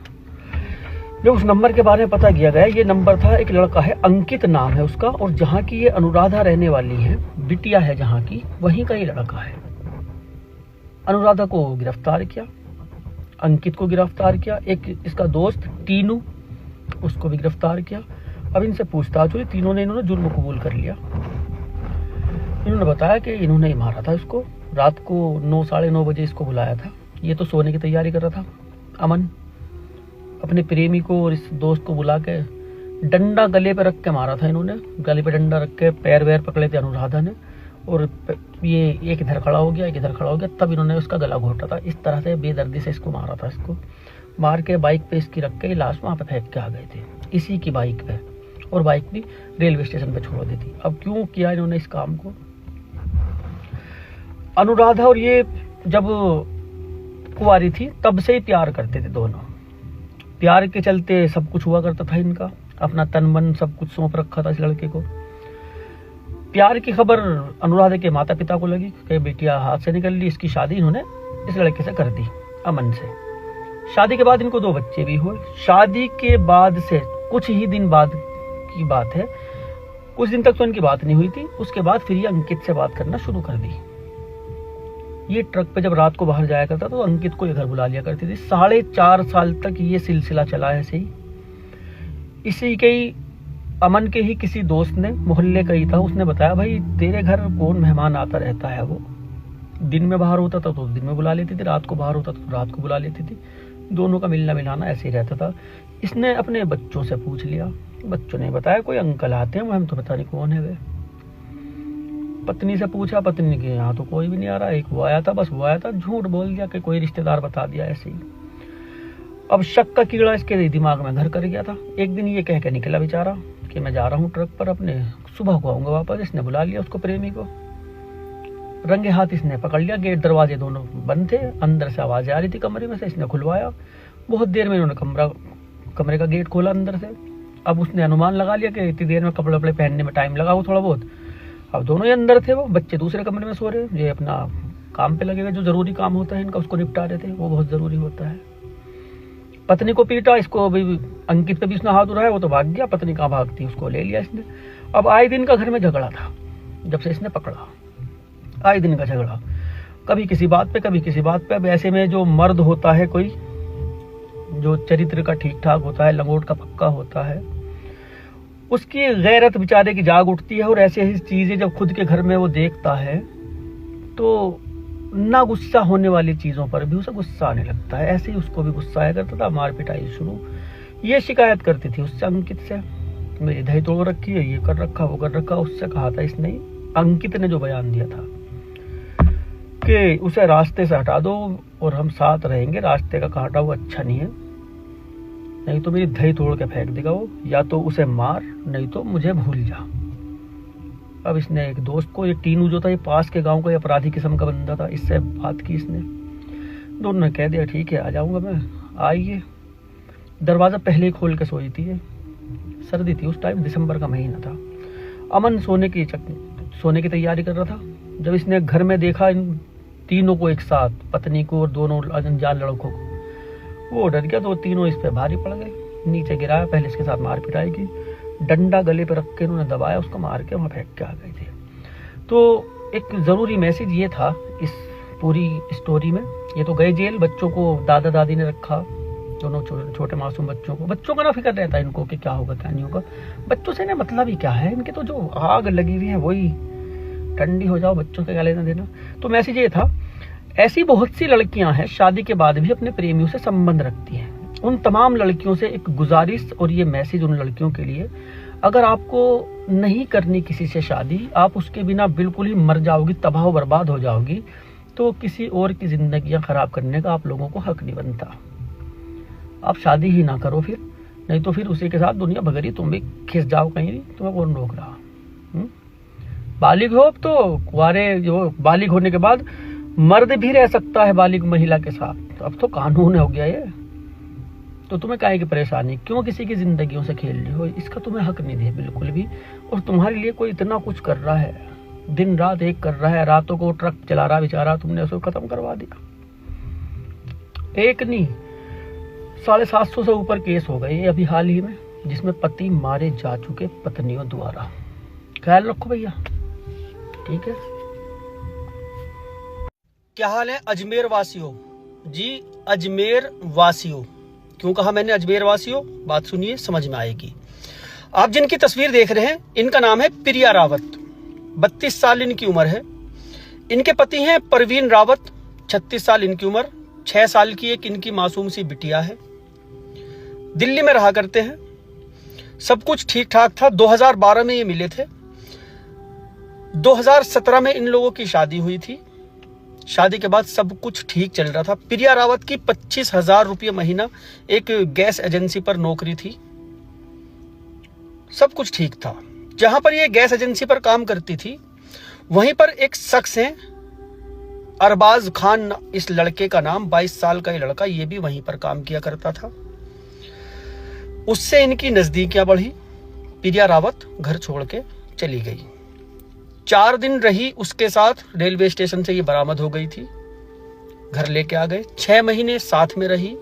जब उस नंबर के बारे में पता किया गया, ये नंबर था, एक लड़का है, अंकित नाम है उसका, और जहाँ की ये अनुराधा रहने वाली है, बिटिया है जहाँ की, वहीं का ये लड़का है। अनुराधा को गिरफ्तार किया, अंकित को गिरफ्तार किया, एक इसका दोस्त टीनू, उसको भी गिरफ्तार किया। अब इनसे पूछताछ हुई, इन्होंने जुर्म कबूल कर लिया। इन्होंने बताया कि इन्होंने ही मारा था इसको, रात को 9-9:30 बजे इसको बुलाया था। ये तो सोने की तैयारी कर रहा था। अमन अपने प्रेमी को और इस दोस्त को बुला के डंडा गले पे रख के मारा था इन्होंने। गले पे डंडा रख के पैर वैर पकड़े थे अनुराधा ने, और ये एक इधर खड़ा हो गया, एक इधर खड़ा हो गया, तब इन्होंने उसका गला घोटा था। इस तरह से बेदर्दी से इसको मारा था। इसको मार के बाइक पे इसकी रख के लाश वहां पे फेंक के आ गए थे, इसी की बाइक पे, और बाइक भी रेलवे स्टेशन पे छोड़ दी थी। अब क्यों किया इन्होंने इस काम को? अनुराधा और ये जब कुंवारी थी तब से ही प्यार करते थे दोनों। प्यार के चलते सब कुछ हुआ करता था इनका, अपना तन मन सब कुछ सौंप रखा था इस लड़के को। प्यार की खबर अनुराधा के माता पिता को लगी कि बेटिया हाथ से निकल ली, इसकी शादी इन्होंने इस लड़के से कर दी, अमन से। शादी के बाद इनको 2 बच्चे भी हुए। शादी के बाद से कुछ ही दिन बाद की बात है, कुछ दिन तक तो इनकी बात नहीं हुई थी। उसके बाद फिर ये अंकित से बात करना शुरू कर दी। ये ट्रक पे जब रात को बाहर जाया करता तो अंकित को ये घर बुला लिया करती थी। 4.5 साल तक ये सिलसिला चला है ऐसे ही। इसी के ही अमन के ही किसी दोस्त ने, मोहल्ले का ही था, उसने बताया भाई तेरे घर कौन मेहमान आता रहता है। वो दिन में बाहर होता था तो दिन में बुला लेती थी, रात को बाहर होता था तो रात को बुला लेती थी। दोनों का मिलना मिलाना ऐसे ही रहता था। इसने अपने बच्चों से पूछ लिया, बच्चों ने बताया कोई अंकल आते हैं, हम तो पता नहीं कौन है वे। पत्नी से पूछा, पत्नी के यहाँ तो कोई भी नहीं आ रहा, एक वो आया था, बस वो आया था। झूठ बोल दिया कि कोई रिश्तेदार बता दिया ऐसे ही। अब शक का कीड़ा इसके दिमाग में घर कर गया था। एक दिन ये कह के निकला बेचारा कि मैं जा रहा हूँ ट्रक पर, अपने सुबह को आऊंगा वापस। इसने बुला लिया उसको, प्रेमी को। रंगे हाथ इसने पकड़ लिया। गेट दरवाजे दोनों बंद थे, अंदर से आवाज़ें आ रही थी कमरे में से, इसने खुलवाया। बहुत देर में इन्होंने कमरे का गेट खोला अंदर से। अब उसने अनुमान लगा लिया कि इतनी देर में कपड़े वपड़े पहनने में टाइम लगा हो थोड़ा बहुत। अब दोनों ही अंदर थे, वो बच्चे दूसरे कमरे में सो रहे, ये अपना काम पे लगे हुए, जो ज़रूरी काम होता है इनका उसको निपटा रहे थे, वो बहुत ज़रूरी होता है। पत्नी को पीटा, इसको अभी अंकित पे भी उसने हाथ उठाया, वो तो भाग गया, पत्नी कहाँ भागती, उसको ले लिया इसने। अब आए दिन का घर में झगड़ा था, जब से इसने पकड़ा आए दिन का झगड़ा, कभी किसी बात पे कभी किसी बात पे। अब ऐसे में जो मर्द होता है, कोई जो चरित्र का ठीक ठाक होता है, लंगोट का पक्का होता है, उसकी गैरत बेचारे की जाग उठती है। और ऐसे ही चीज़ें जब खुद के घर में वो देखता है तो ना गुस्सा होने वाली चीज़ों पर भी उसे गुस्सा आने लगता है। ऐसे ही उसको भी गुस्सा आया करता था, मार पिटाई शुरू। ये शिकायत करती थी उससे, अंकित से, मेरी दही तोड़ रखी है, ये कर रखा वो कर रखा। उससे कहा था इसने, अंकित ने जो बयान दिया था कि उसे रास्ते से हटा दो और हम साथ रहेंगे, रास्ते का कांटा वो अच्छा नहीं है, नहीं तो मेरी दही तोड़ के फेंक देगा वो, या तो उसे मार नहीं तो मुझे भूल जा। अब इसने एक दोस्त को, ये टीनू जो था, ये पास के गांव का अपराधी किस्म का बंदा था, इससे बात की इसने। दोनों ने कह दिया ठीक है आ जाऊंगा मैं, आइए। दरवाज़ा पहले ही खोल के सोई थी ये, सर्दी थी उस टाइम, दिसंबर का महीना था। अमन सोने की तैयारी कर रहा था। जब इसने घर में देखा इन तीनों को एक साथ, पत्नी को और दोनों अनजान लड़कों को, वो डर गया। तो तीनों इस पे भारी पड़ गए, नीचे गिराया, पहले इसके साथ मार पिटाई की, डंडा गले पे रख के उन्होंने दबाया, उसको मार के वहाँ फेंक के आ गए थे। तो एक ज़रूरी मैसेज ये था इस पूरी स्टोरी में। ये तो गए जेल, बच्चों को दादा दादी ने रखा, दोनों छोटे मासूम बच्चों को। बच्चों का ना फिक्र रहता है इनको कि क्या होगा क्या नहीं होगा, बच्चों से ना मतलब ही क्या है, इनके तो जो आग लगी हुई है वही ठंडी हो जाओ, बच्चों से क्या लेना देना। तो मैसेज ये था, ऐसी बहुत सी लड़कियां हैं शादी के बाद भी अपने प्रेमियों से संबंध रखती हैं। उन तमाम लड़कियों से एक गुजारिश और ये मैसेज उन लड़कियों के लिए, अगर आपको नहीं करनी किसी से शादी, आप उसके बिना बिल्कुल ही मर जाओगी, तबाह बर्बाद हो जाओगी, तो किसी और की जिंदगियां खराब करने का आप लोगों को हक नहीं बनता। आप शादी ही ना करो फिर, नहीं तो फिर उसी के साथ दुनिया भगरी, तुम भी खिस जाओ कहीं, तुम्हें कौन रोक रहा। बालिग हो तो कुंवारे, जो बालिग होने के बाद मर्द भी रह सकता है बालिग महिला के साथ, तो अब तो कानून हो गया ये। तो तुम्हें काहे की परेशानी, क्यों किसी की जिंदगियों से खेल रही हो, इसका तुम्हें हक नहीं है बिल्कुल भी। और तुम्हारे लिए कोई इतना कुछ कर रहा है, दिन रात एक कर रहा है, रातों को ट्रक चला रहा बेचारा, तुमने उसको खत्म करवा दिया। एक नहीं 750 से ऊपर केस हो गए अभी हाल ही में, जिसमें पति मारे जा चुके पत्नियों द्वारा। ख्याल रखो भैया, ठीक है। क्या हाल है अजमेर वासियों जी, अजमेर वासियों। क्यों कहा मैंने अजमेर वासियों, बात सुनिए समझ में आएगी। आप जिनकी तस्वीर देख रहे हैं, इनका नाम है प्रिया रावत, 32 साल इनकी उम्र है। इनके पति हैं परवीन रावत, 36 साल इनकी उम्र, 6 साल की एक इनकी मासूम सी बिटिया है। दिल्ली में रहा करते हैं, सब कुछ ठीक ठाक था। 2012 में ये मिले थे, 2017 में इन लोगों की शादी हुई थी। शादी के बाद सब कुछ ठीक चल रहा था। प्रिया रावत की 25,000 रुपये महीना एक गैस एजेंसी पर नौकरी थी, सब कुछ ठीक था। जहां पर ये गैस एजेंसी पर काम करती थी, वहीं पर एक शख्स है अरबाज खान, इस लड़के का नाम, 22 साल का ये लड़का, ये भी वहीं पर काम किया करता था। उससे इनकी नजदीकियां बढ़ी। प्रिया रावत घर छोड़ के चली गई। 4 दिन रही उसके साथ, रेलवे स्टेशन से ये बरामद हो गई थी, घर लेके आ गए। 6 महीने साथ में रही,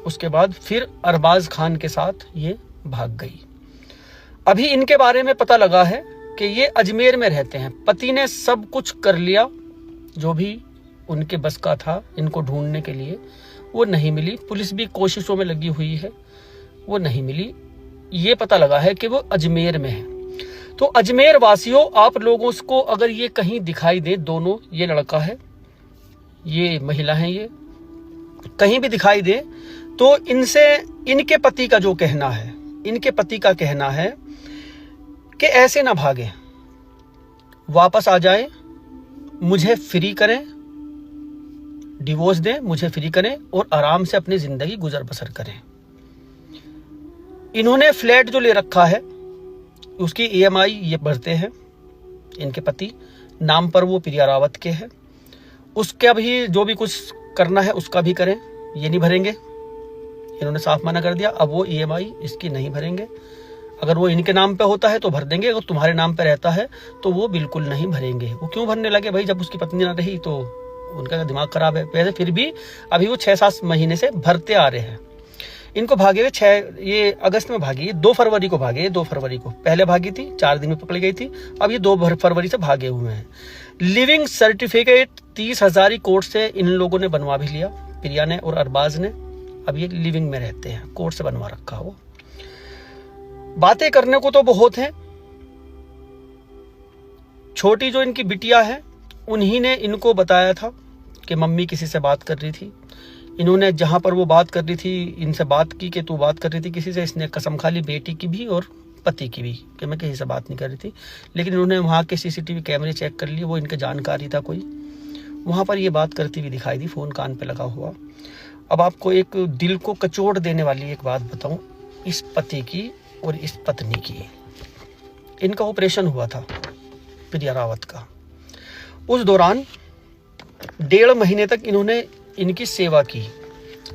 उसके बाद फिर अरबाज खान के साथ ये भाग गई। अभी इनके बारे में पता लगा है कि ये अजमेर में रहते हैं। पति ने सब कुछ कर लिया जो भी उनके बस का था इनको ढूंढने के लिए, वो नहीं मिली। पुलिस भी कोशिशों में लगी हुई है, वो नहीं मिली। ये पता लगा है कि वो अजमेर में है। तो अजमेर वासियों, आप लोगों को अगर ये कहीं दिखाई दे, दोनों, ये लड़का है, ये महिला है, ये कहीं भी दिखाई दे, तो इनसे, इनके पति का जो कहना है, इनके पति का कहना है कि ऐसे ना भागे, वापस आ जाए, मुझे फ्री करें, डिवोर्स दें, मुझे फ्री करें और आराम से अपनी जिंदगी गुजर बसर करें। इन्होंने फ्लैट जो ले रखा है, उसकी EMI ये भरते हैं इनके पति, नाम पर वो प्रिया रावत के है, उसका भी जो भी कुछ करना है उसका भी करें, ये नहीं भरेंगे, इन्होंने साफ मना कर दिया। अब वो EMI इसकी नहीं भरेंगे, अगर वो इनके नाम पे होता है तो भर देंगे, अगर तुम्हारे नाम पे रहता है तो वो बिल्कुल नहीं भरेंगे। वो क्यों भरने लगे भाई, जब उसकी पत्नी ना रही तो उनका दिमाग खराब है। वैसे फिर भी अभी वो 6-7 महीने से भरते आ रहे हैं। इनको भागे हुए ये अगस्त में भागी, 2 फरवरी को भागे, 2 फरवरी को पहले भागी थी, 4 दिन में पकड़ी गई थी, अब ये 2 फरवरी से भागे हुए हैं। लिविंग सर्टिफिकेट 30,000 कोर्ट से इन लोगों ने बनवा भी लिया, प्रिया ने और अरबाज ने। अब ये लिविंग में रहते हैं, कोर्ट से बनवा रखा। वो बातें करने को तो बहुत है। छोटी जो इनकी बिटिया है उन्हीं ने इनको बताया था कि मम्मी किसी से बात कर रही थी। इन्होंने जहां पर वो बात कर रही थी, इनसे बात की कि तू बात कर रही थी किसी से, इसने कसम खा ली बेटी की भी और पति की भी कि मैं किसी से बात नहीं कर रही थी। लेकिन इन्होंने वहाँ के CCTV कैमरे चेक कर लिए, वो इनके जानकारी था कोई, वहाँ पर ये बात करती हुई दिखाई दी, फ़ोन कान पे लगा हुआ। अब आपको एक दिल को कचोट देने वाली एक बात बताऊं, इस पति की और इस पत्नी की। इनका ऑपरेशन हुआ था प्रिया रावत का, उस दौरान 1.5 महीने तक इन्होंने इनकी सेवा की।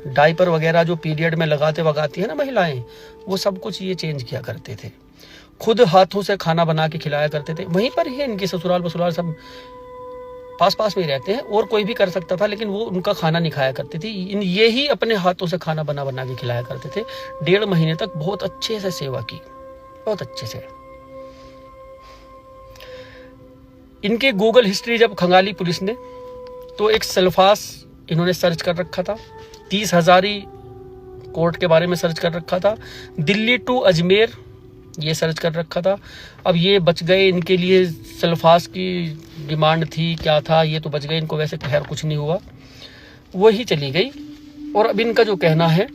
डायपर वगैरह जो पीरियड में लगाती है ना महिलाएं, वो सब कुछ ये चेंज किया करते थे, खुद हाथों से खाना बना के खिलाया करते थे। वहीं पर ही इनके ससुराल वसुराल सब पास में ही रहते हैं, और कोई भी कर सकता था, लेकिन वो उनका खाना नहीं खाया करती थी। ये ही अपने हाथों से खाना बना के खिलाया करते थे। 1.5 महीने तक बहुत अच्छे से सेवा की, बहुत अच्छे से। इनके गूगल हिस्ट्री जब खंगाली पुलिस ने, तो एक सल्फास इन्होंने सर्च कर रखा था, 30,000 कोर्ट के बारे में सर्च कर रखा था, दिल्ली टू अजमेर ये सर्च कर रखा था। अब ये बच गए, इनके लिए सल्फास की डिमांड थी, क्या था, ये तो बच गए। इनको वैसे खैर कुछ नहीं हुआ, वही चली गई। और अब इनका जो कहना है,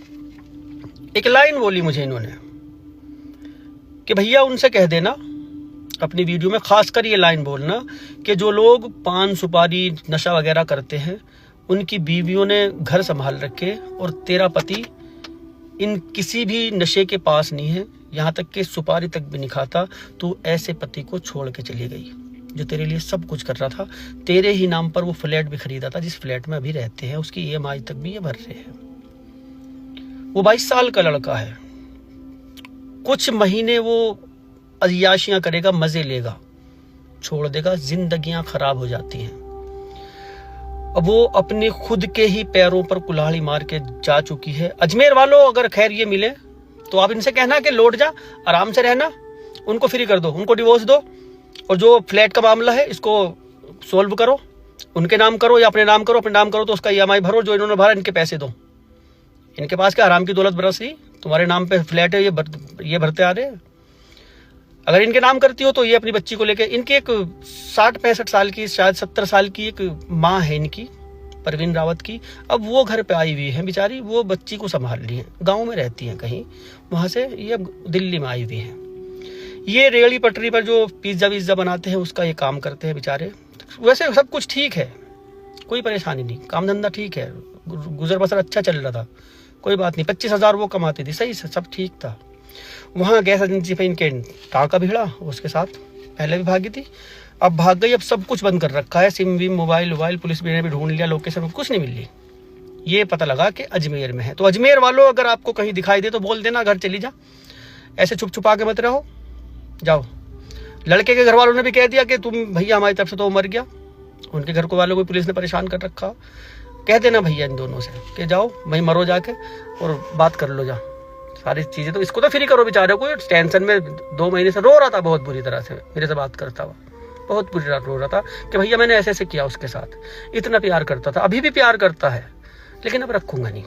एक लाइन बोली मुझे इन्होंने कि भैया उनसे कह देना अपनी वीडियो में, खासकर ये लाइन बोलना कि जो लोग पान सुपारी नशा वगैरह करते हैं उनकी बीवियों ने घर संभाल रखे और तेरा पति इन किसी भी नशे के पास नहीं है, यहाँ तक कि सुपारी तक भी नहीं खाता। तो ऐसे पति को छोड़ के चली गई जो तेरे लिए सब कुछ कर रहा था, तेरे ही नाम पर वो फ्लैट भी खरीदा था जिस फ्लैट में अभी रहते हैं, उसकी EMI तक भी ये भर रहे हैं। वो 22 साल का लड़का है, कुछ महीने वो अय्याशियां करेगा, मजे लेगा, छोड़ देगा, जिंदगियां खराब हो जाती हैं। अब वो अपने खुद के ही पैरों पर कुल्हाड़ी मार के जा चुकी है। अजमेर वालों अगर खैर ये मिले तो आप इनसे कहना कि लौट जा, आराम से रहना, उनको फ्री कर दो, उनको डिवोर्स दो, और जो फ्लैट का मामला है इसको सोल्व करो, उनके नाम करो या अपने नाम करो। अपने नाम करो तो उसका EMI भरो, जो इन्होंने भरा इनके पैसे दो। इनके पास क्या आराम की दौलत बरस रही, तुम्हारे नाम पे फ्लैट है, ये भरते आ रहे हैं। अगर इनके नाम करती हो तो ये अपनी बच्ची को लेके, इनकी एक 60-65 साल की, शायद 70 साल की एक माँ है इनकी, परवीन रावत की। अब वो घर पे आई हुई है बेचारी, वो बच्ची को संभाल रही है, गांव में रहती हैं कहीं, वहां से ये अब दिल्ली में आई हुई है। ये रेहड़ी पटरी पर जो पिज्जा विज्जा बनाते हैं उसका ये काम करते हैं बेचारे। वैसे सब कुछ ठीक है, कोई परेशानी नहीं, काम धंधा ठीक है, गुजर बसर अच्छा चल रहा था, कोई बात नहीं। 25,000 वो कमाती थी, सही सब ठीक था। वहाँ गैस एजेंसी पे इनके टाका भिड़ा, उसके साथ पहले भी भागी थी, अब भाग गई। अब सब कुछ बंद कर रखा है, सिम विम मोबाइल पुलिस ने भी ढूंढ लिया, लोकेशन कुछ नहीं मिल रही। ये पता लगा कि अजमेर में है। तो अजमेर वालों अगर आपको कहीं दिखाई दे तो बोल देना घर चली जा, ऐसे छुप छुपा के मत रहो, जाओ। लड़के के घर वालों ने भी कह दिया कि तुम भैया हमारी तरफ से तो मर गया, उनके घर को वालों को पुलिस ने परेशान कर रखा। कह देना भैया इन दोनों से कि जाओ वहीं मरो जाके और बात कर लो, जा सारी चीजें। तो इसको तो फ्री करो बेचारे को, टेंशन में 2 महीने से रो रहा था बहुत बुरी तरह से, मेरे से बात करता हुआ बहुत बुरी तरह रो रहा था कि भैया मैंने ऐसे किया उसके साथ, इतना प्यार करता था, अभी भी प्यार करता है, लेकिन अब रखूंगा नहीं,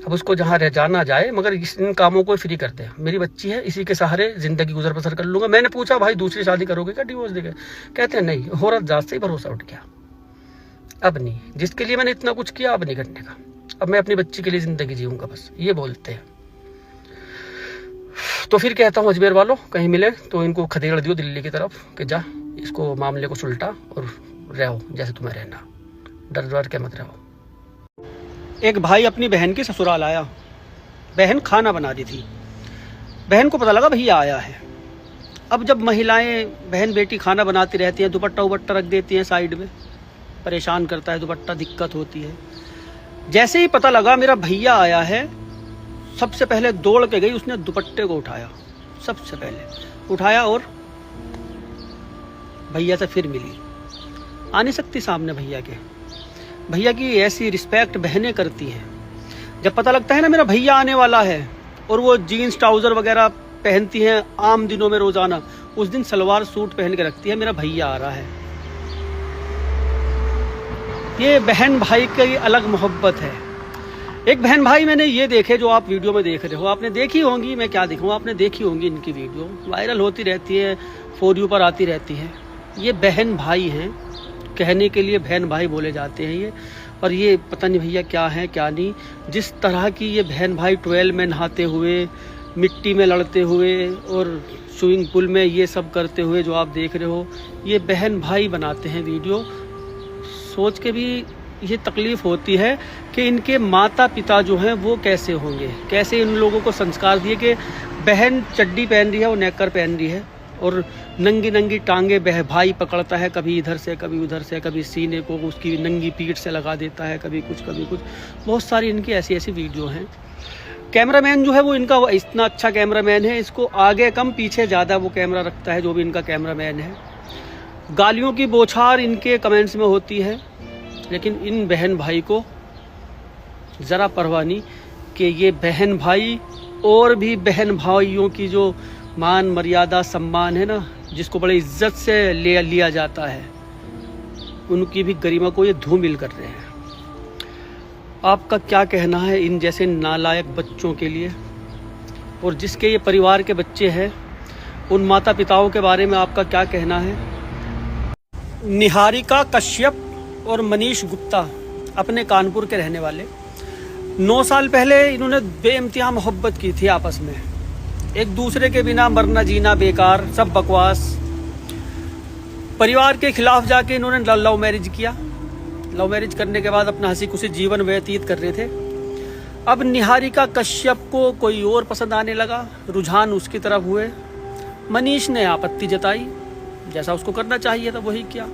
अब उसको जहाँ रह जाना जाए, मगर इन कामों को फ्री कर दे। मेरी बच्ची है, इसी के सहारे जिंदगी गुजर बसर कर लूंगा। मैंने पूछा भाई दूसरी शादी करोगे क्या, डिवोर्स देगे? कहते हैं नहीं, औरत जात से ही भरोसा उठ गया, अब नहीं, जिसके लिए मैंने इतना कुछ किया अब नहीं करने का, अब मैं अपनी बच्ची के लिए जिंदगी जीऊंगा बस, ये बोलते हैं। तो फिर कहता हूँ अजमेर वालों कहीं मिले तो इनको खदेड़ दियो दिल्ली की तरफ कि जा इसको मामले को सुलटा और रहो जैसे तुम्हें रहना, डर डर के मत रहो। एक भाई अपनी बहन के ससुराल आया, बहन खाना बना रही थी, बहन को पता लगा भैया आया है, अब जब महिलाएं बहन बेटी खाना बनाती रहती हैं, दुपट्टा उपट्टा रख देती हैं साइड में, परेशान करता है दुपट्टा, दिक्कत होती है। जैसे ही पता लगा मेरा भैया आया है, सबसे पहले दौड़ के गई, उसने दुपट्टे को उठाया, सबसे पहले उठाया और भैया से फिर मिली। आ नहीं सकती सामने भैया के, भैया की ऐसी रिस्पेक्ट बहनें करती हैं। जब पता लगता है ना मेरा भैया आने वाला है, और वो जीन्स ट्राउजर वगैरह पहनती हैं आम दिनों में रोजाना, उस दिन सलवार सूट पहन के रखती है, मेरा भैया आ रहा है। ये बहन भाई की अलग मोहब्बत है। एक बहन भाई मैंने ये देखे जो आप वीडियो में देख रहे हो, आपने देखी होंगी, मैं क्या दिखाऊं, आपने देखी होंगी इनकी वीडियो, वायरल होती रहती है, फॉर यू पर आती रहती है। ये बहन भाई हैं, कहने के लिए बहन भाई बोले जाते हैं ये। और ये पता नहीं भैया क्या है क्या नहीं, जिस तरह की ये बहन भाई 12 में नहाते हुए, मिट्टी में लड़ते हुए और स्विमिंग पूल में ये सब करते हुए जो आप देख रहे हो, ये बहन भाई बनाते हैं वीडियो। सोच के भी ये तकलीफ होती है कि इनके माता पिता जो हैं वो कैसे होंगे, कैसे इन लोगों को संस्कार दिए कि बहन चड्डी पहन रही है, वो नेकर पहन रही है, और नंगी नंगी टांगे भाई पकड़ता है, कभी इधर से कभी उधर से, कभी सीने को उसकी नंगी पीठ से लगा देता है, कभी कुछ कभी कुछ। बहुत सारी इनकी ऐसी ऐसी वीडियो हैं। कैमरामैन जो है वो इनका इतना अच्छा कैमरामैन है, इसको आगे कम पीछे ज़्यादा वो कैमरा रखता है, जो भी इनका कैमरामैन है। गालियों की बौछार इनके कमेंट्स में होती है, लेकिन इन बहन भाई को ज़रा परवाह नहीं कि ये बहन भाई और भी बहन भाइयों की जो मान मर्यादा सम्मान है ना, जिसको बड़े इज्जत से लिया जाता है, उनकी भी गरिमा को ये धूमिल कर रहे हैं। आपका क्या कहना है इन जैसे नालायक बच्चों के लिए, और जिसके ये परिवार के बच्चे हैं, उन माता पिताओं के बारे में आपका क्या कहना है? निहारिका कश्यप और मनीष गुप्ता अपने कानपुर के रहने वाले, 9 साल पहले इन्होंने बेइंतहा मोहब्बत की थी आपस में, एक दूसरे के बिना मरना जीना बेकार, सब बकवास। परिवार के खिलाफ जाके इन्होंने लव मैरिज किया। लव मैरिज करने के बाद अपना हंसी खुशी जीवन व्यतीत कर रहे थे। अब निहारिका कश्यप को कोई और पसंद आने लगा, रुझान उसकी तरफ हुए। मनीष ने आपत्ति जताई, जैसा उसको करना चाहिए था वही किया।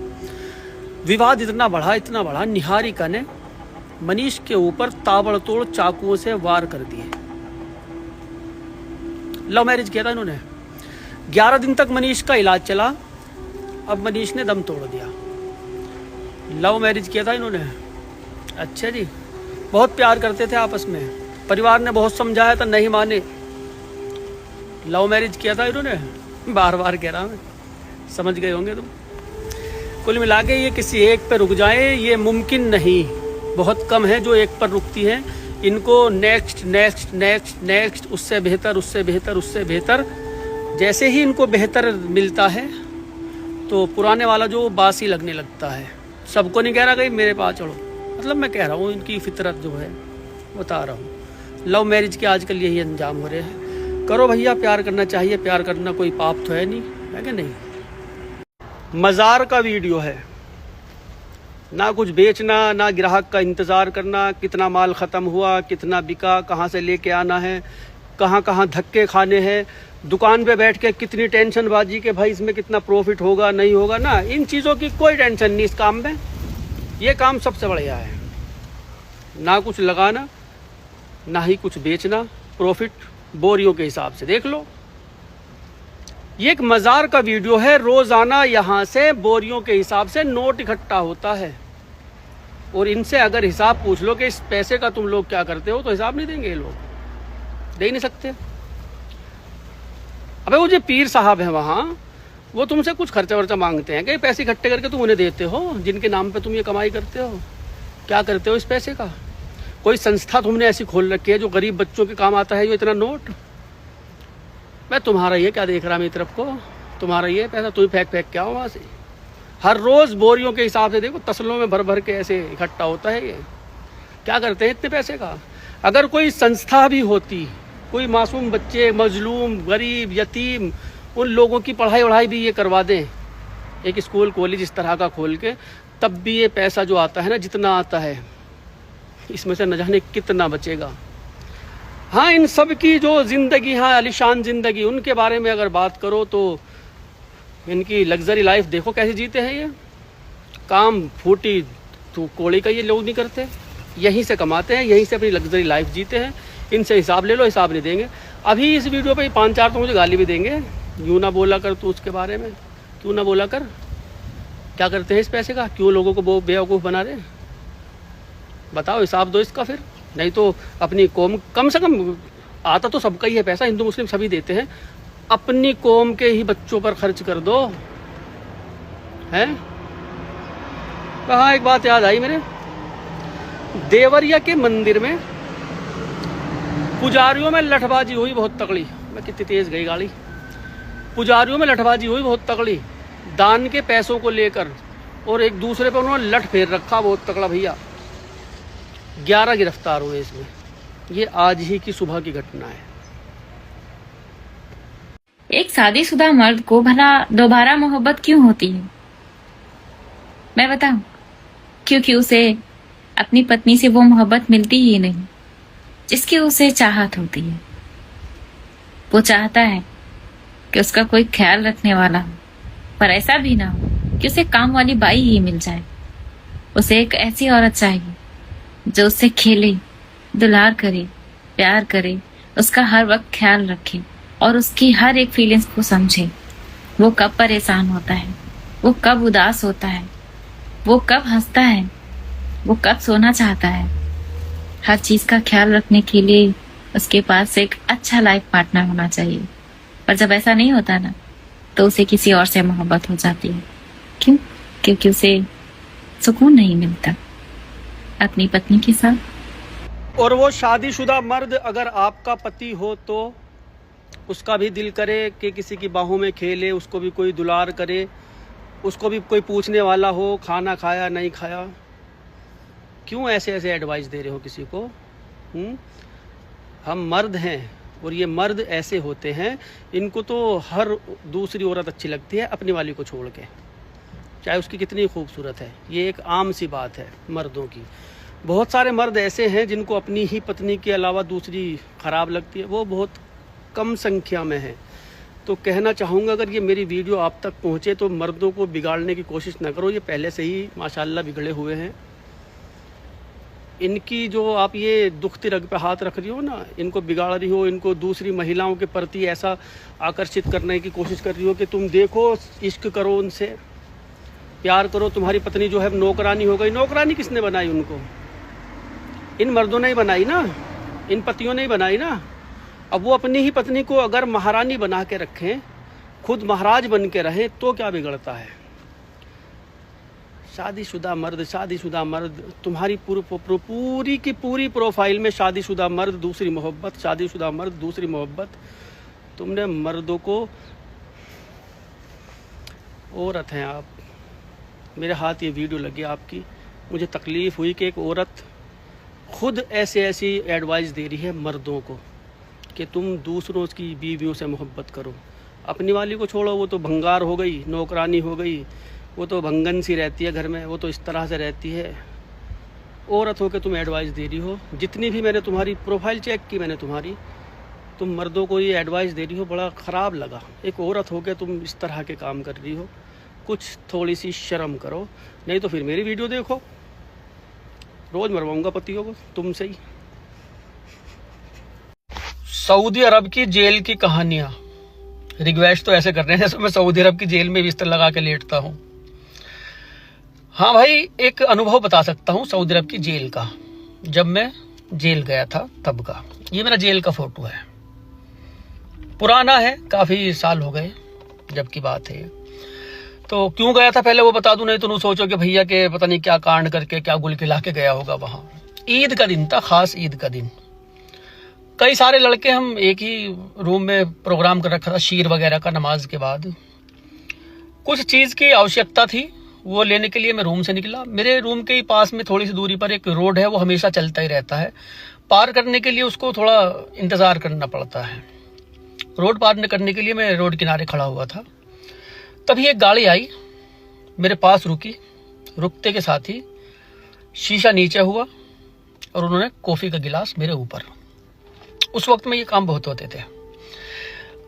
विवाद इतना बढ़ा, निहारिका ने मनीष के ऊपर ताबड़तोड़ चाकुओं से वार कर दिए। लव मैरिज किया था इन्होंने, 11 दिन तक मनीष का इलाज चला, अब मनीष ने दम तोड़ दिया। लव मैरिज किया था इन्होंने, अच्छा जी, बहुत प्यार करते थे आपस में, परिवार ने बहुत समझाया था, नहीं माने। लव मैरिज किया था इन्होंने, बार बार कह रहा मैं, समझ गए होंगे तुम। कुल मिला के ये किसी एक पे रुक जाए ये मुमकिन नहीं, बहुत कम है जो एक पर रुकती है। इनको नेक्स्ट नेक्स्ट नेक्स्ट नेक्स्ट, उससे बेहतर, उससे बेहतर, उससे बेहतर। जैसे ही इनको बेहतर मिलता है तो पुराने वाला जो बासी लगने लगता है। सबको नहीं कह रहा कि मेरे पास चढ़ो, मतलब मैं कह रहा हूँ इनकी फितरत जो है बता रहा हूँ। लव मैरिज के आजकल यही अंजाम हो रहे हैं। करो भैया, प्यार करना चाहिए, प्यार करना कोई पाप तो है नहीं, है कि नहीं। मज़ार का वीडियो है, ना कुछ बेचना, ना ग्राहक का इंतज़ार करना, कितना माल ख़त्म हुआ, कितना बिका, कहाँ से लेके आना है, कहाँ कहाँ धक्के खाने हैं, दुकान पे बैठ के कितनी टेंशन बाजी के भाई इसमें कितना प्रॉफिट होगा नहीं होगा ना, इन चीज़ों की कोई टेंशन नहीं इस काम में। ये काम सबसे बढ़िया है, ना कुछ लगाना ना ही कुछ बेचना, प्रॉफिट बोरियों के हिसाब से देख लो। ये एक मज़ार का वीडियो है, रोज़ाना यहाँ से बोरियों के हिसाब से नोट इकट्ठा होता है, और इनसे अगर हिसाब पूछ लो कि इस पैसे का तुम लोग क्या करते हो, तो हिसाब नहीं देंगे ये लोग, दे ही नहीं सकते। अबे वो जो पीर साहब हैं वहाँ, वो तुमसे कुछ खर्चा वर्चा मांगते हैं कि पैसे इकट्ठे करके तुम उन्हें देते हो, जिनके नाम पे तुम ये कमाई करते हो। क्या करते हो इस पैसे का? कोई संस्था तुमने ऐसी खोल रखी है जो गरीब बच्चों के काम आता है, जो इतना नोट। मैं तुम्हारा ये क्या देख रहा मेरी तरफ को, तुम्हारा ये पैसा तुम फेंक क्या हो वहाँ से। हर रोज़ बोरियों के हिसाब से देखो, तसलों में भर भर के ऐसे इकट्ठा होता है। ये क्या करते हैं इतने पैसे का? अगर कोई संस्था भी होती, कोई मासूम बच्चे, मजलूम, गरीब, यतीम, उन लोगों की पढ़ाई वढ़ाई भी ये करवा दें, एक स्कूल कॉलेज इस तरह का खोल के, तब भी ये पैसा जो आता है ना, जितना आता है, इसमें से न जाने कितना बचेगा। हाँ, इन सब की जो ज़िंदगी, हाँ आलिशान ज़िंदगी, उनके बारे में अगर बात करो तो इनकी लग्जरी लाइफ देखो कैसे जीते हैं ये। काम फूटी तो कोड़ी का ये लोग नहीं करते, यहीं से कमाते हैं, यहीं से अपनी लग्जरी लाइफ जीते हैं। इनसे हिसाब ले लो, हिसाब नहीं देंगे। अभी इस वीडियो पे 5-4 तो मुझे गाली भी देंगे, यूँ ना बोला कर तू उसके बारे में, क्यों ना बोला कर, क्या करते हैं इस पैसे का, क्यों लोगों को वो बेवकूफ़ बना रहे। बताओ, हिसाब दो इसका फिर, नहीं तो अपनी कौम, कम से कम आता तो सबका ही है पैसा, हिंदू मुस्लिम सभी देते हैं, अपनी कौम के ही बच्चों पर खर्च कर दो, हैं। हाँ, एक बात याद आई मेरे, देवरिया के मंदिर में पुजारियों में लठबाजी हुई बहुत तगड़ी। मैं कितनी तेज गई गाड़ी। पुजारियों में लठबाजी हुई बहुत तगड़ी, दान के पैसों को लेकर, और एक दूसरे पर उन्होंने लठ फेर रखा बहुत तगड़ा भैया। 11 गिरफ्तार हुए इसमें। ये आज ही की सुबह की घटना है। एक शादीशुदा मर्द को भला दोबारा मोहब्बत क्यों होती है? मैं बताऊं, क्योंकि उसे अपनी पत्नी से वो मोहब्बत मिलती ही नहीं जिसकी उसे चाहत होती है। वो चाहता है कि उसका कोई ख्याल रखने वाला हो, पर ऐसा भी ना हो कि उसे काम वाली बाई ही मिल जाए। उसे एक ऐसी औरत चाहिए जो उससे खेले, दुलार करे, प्यार करे, उसका हर वक्त ख्याल रखे और उसकी हर एक फीलिंग्स को समझे। वो कब परेशान होता है, वो कब उदास होता है, वो कब हंसता है, वो कब सोना चाहता है। हर चीज का ख्याल रखने के लिए उसके पास एक अच्छा लाइफ पार्टनर होना चाहिए। पर जब ऐसा नहीं होता ना, तो उसे किसी और से मोहब्बत हो जाती है। क्यों? क्योंकि उसे सुकून नहीं मिलता अपनी पत्नी के साथ। और वो शादीशुदा मर्द अगर आपका पति हो तो उसका भी दिल करे कि किसी की बाहों में खेले, उसको भी कोई दुलार करे, उसको भी कोई पूछने वाला हो खाना खाया नहीं खाया। क्यों ऐसे ऐसे एडवाइस दे रहे हो किसी को? हम मर्द हैं और ये मर्द ऐसे होते हैं, इनको तो हर दूसरी औरत अच्छी लगती है अपनी वाली को छोड़ के, चाहे उसकी कितनी खूबसूरत है। ये एक आम सी बात है मर्दों की। बहुत सारे मर्द ऐसे हैं जिनको अपनी ही पत्नी के अलावा दूसरी ख़राब लगती है, वो बहुत कम संख्या में है। तो कहना चाहूँगा, अगर ये मेरी वीडियो आप तक पहुँचे तो मर्दों को बिगाड़ने की कोशिश ना करो। ये पहले से ही माशाल्लाह बिगड़े हुए हैं। इनकी जो आप ये दुखती रग पे हाथ रख रही हो ना, इनको बिगाड़ रही हो, इनको दूसरी महिलाओं के प्रति ऐसा आकर्षित करने की कोशिश कर रही हो कि तुम देखो, इश्क करो, उनसे प्यार करो। तुम्हारी पत्नी जो है नौकरानी हो गई। नौकरानी किसने बनाई उनको? इन मर्दों ने ही बनाई ना, इन पतियों ने ही बनाई ना। अब वो अपनी ही पत्नी को अगर महारानी बना के रखें, खुद महाराज बन के रहें, तो क्या बिगड़ता है? शादीशुदा मर्द, तुम्हारी पूरी की पूरी प्रोफाइल में शादीशुदा मर्द, दूसरी मोहब्बत, शादीशुदा मर्द, दूसरी मोहब्बत। तुमने मर्दों को, औरत हैं आप, मेरे हाथ ये वीडियो लगी आपकी, मुझे तकलीफ़ हुई कि एक औरत खुद ऐसी एडवाइस दे रही है मर्दों को कि तुम दूसरों की बीवियों से मोहब्बत करो, अपनी वाली को छोड़ो, वो तो भंगार हो गई, नौकरानी हो गई, वो तो भंगन सी रहती है घर में, वो तो इस तरह से रहती है। औरत हो के तुम एडवाइस दे रही हो। जितनी भी मैंने तुम्हारी प्रोफाइल चेक की, मैंने तुम्हारी, तुम मर्दों को ये एडवाइस दे रही हो, बड़ा ख़राब लगा। एक औरत हो के तुम इस तरह के काम कर रही हो, कुछ थोड़ी सी शर्म करो, नहीं तो फिर मेरी वीडियो देखो। रोज़ मरवाऊंगा पतियों को तुमसे ही। सऊदी अरब की जेल की कहानियाँ। रिक्वेस्ट तो ऐसे कर रहे हैं जैसे मैं सऊदी अरब की जेल में बिस्तर लगा के लेटता हूँ। हाँ भाई, एक अनुभव बता सकता हूँ सऊदी अरब की जेल का, जब मैं जेल गया था तब का। ये मेरा जेल का फोटो है, पुराना है, काफ़ी साल हो गए जब की बात है। तो क्यों गया था पहले वो बता दूं, नहीं तो तुम सोचो कि भैया के पता नहीं क्या कांड करके क्या गुल खिला के गया होगा वहाँ। ईद का दिन था, खास ईद का दिन। कई सारे लड़के, हम एक ही रूम में प्रोग्राम कर रखा था शीर वगैरह का नमाज के बाद। कुछ चीज़ की आवश्यकता थी, वो लेने के लिए मैं रूम से निकला। मेरे रूम के ही पास में थोड़ी सी दूरी पर एक रोड है, वो हमेशा चलता ही रहता है। पार करने के लिए उसको थोड़ा इंतज़ार करना पड़ता है। रोड पार करने के लिए मैं रोड किनारे खड़ा हुआ था, तभी एक गाड़ी आई, मेरे पास रुकी। रुकते के साथ ही शीशा नीचे हुआ और उन्होंने कॉफ़ी का गिलास मेरे ऊपर। उस वक्त में ये काम बहुत होते थे।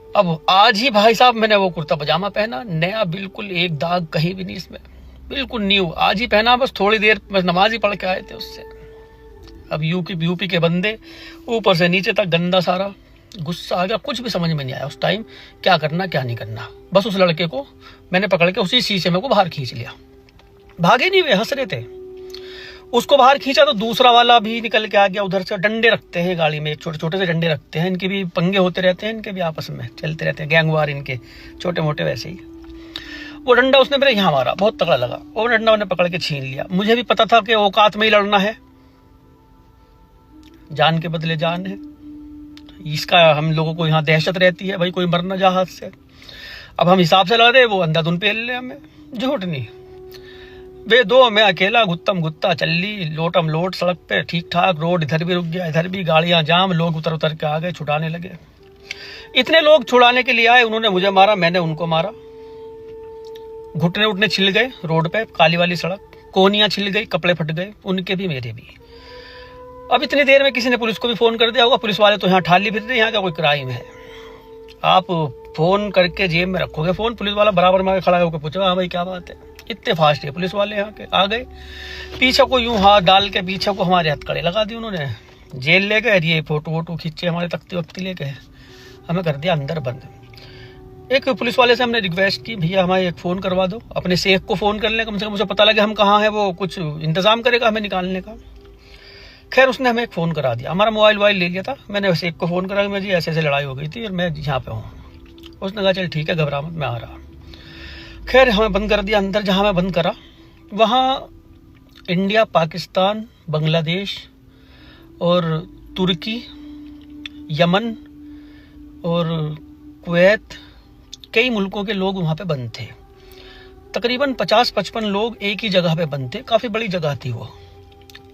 अब आज ही भाई साहब मैंने वो कुर्ता पजामा पहना, नया, बिल्कुल एक दाग कहीं भी नहीं इसमें, बिल्कुल न्यू, आज ही पहना, बस थोड़ी देर बस नमाज ही पढ़ के आए थे उससे। अब यूपी के बंदे ऊपर से नीचे तक गंदा सारा, गुस्सा आ गया, कुछ भी समझ में नहीं आया उस टाइम क्या करना क्या नहीं करना। बस उस लड़के को मैंने पकड़ के उसी शीशे में को बाहर खींच लिया, भागे नहीं वे, हंस रहे थे। उसको बाहर खींचा तो दूसरा वाला भी निकल के आ गया उधर से। डंडे रखते हैं गाड़ी में, छोटे छोटे से डंडे रखते हैं, इनके भी पंगे होते रहते हैं, इनके भी आपस में चलते रहते हैं, गैंगवार इनके छोटे मोटे वैसे ही। वो डंडा उसने मेरे यहाँ मारा, बहुत तगड़ा लगा, वो डंडा मैंने पकड़ के छीन लिया। मुझे भी पता था कि औकात में ही लड़ना है, जान के बदले जान है, इसका हम लोगों को यहाँ दहशत रहती है भाई, कोई मर ना जा हाथ से। अब हम हिसाब से लड़ रहे, वो अंधाधुन पेल ले हमें, झूठ नहीं। वे दो, मैं अकेला गुत्तम गुत्ता चल्ली, लोटम लोट सड़क पे, ठीक ठाक, रोड इधर भी रुक गया, इधर भी गाड़ियां जाम, लोग उतर उतर के आ गए, छुड़ाने लगे। इतने लोग छुड़ाने के लिए आए, उन्होंने मुझे मारा, मैंने उनको मारा, घुटने उठने छिल गए रोड पे, काली वाली सड़क, कोहनियां छिल गई, कपड़े फट गए, उनके भी मेरे भी। अब इतनी देर में किसी ने पुलिस को भी फोन कर दिया होगा, पुलिस वाले तो यहाँ ठाली फिर रहे, यहाँ का कोई क्राइम है, आप फोन करके जेब में रखोगे फोन, पुलिस वाला बराबर में खड़ा होकर पूछा हाँ भाई क्या बात है। इतने फास्ट है पुलिस वाले यहाँ के, आ गए पीछे को, यूं हाथ डाल के पीछे को हमारे हथकड़े लगा दी उन्होंने, जेल ले गए, ये फोटो वोटो खींचे, हमारे तख्ती वक्ती ले गए, हमें कर दिया अंदर बंद। एक पुलिस वाले से हमने रिक्वेस्ट की, भैया हमारे एक फ़ोन करवा दो, अपने शेख को फ़ोन कर लें, कम से कम मुझे पता लगे हम कहाँ हैं, वो कुछ इंतज़ाम करेगा हमें निकालने का। खैर उसने हमें एक फ़ोन करा दिया, हमारा मोबाइल ले लिया था, मैंने शेख को फ़ोन करा कि मैं जी ऐसे ऐसे लड़ाई हो गई थी और मैं यहाँ पे हूँ। उसने कहा चल ठीक है, घबरा मत, मैं आ रहा। खैर हमें बंद कर दिया अंदर, जहाँ मैं बंद करा वहाँ इंडिया, पाकिस्तान, बांग्लादेश और तुर्की, यमन और कुवैत, कई मुल्कों के लोग वहाँ पे बंद थे। तकरीबन 50-55 लोग एक ही जगह पे बंद थे, काफ़ी बड़ी जगह थी वो।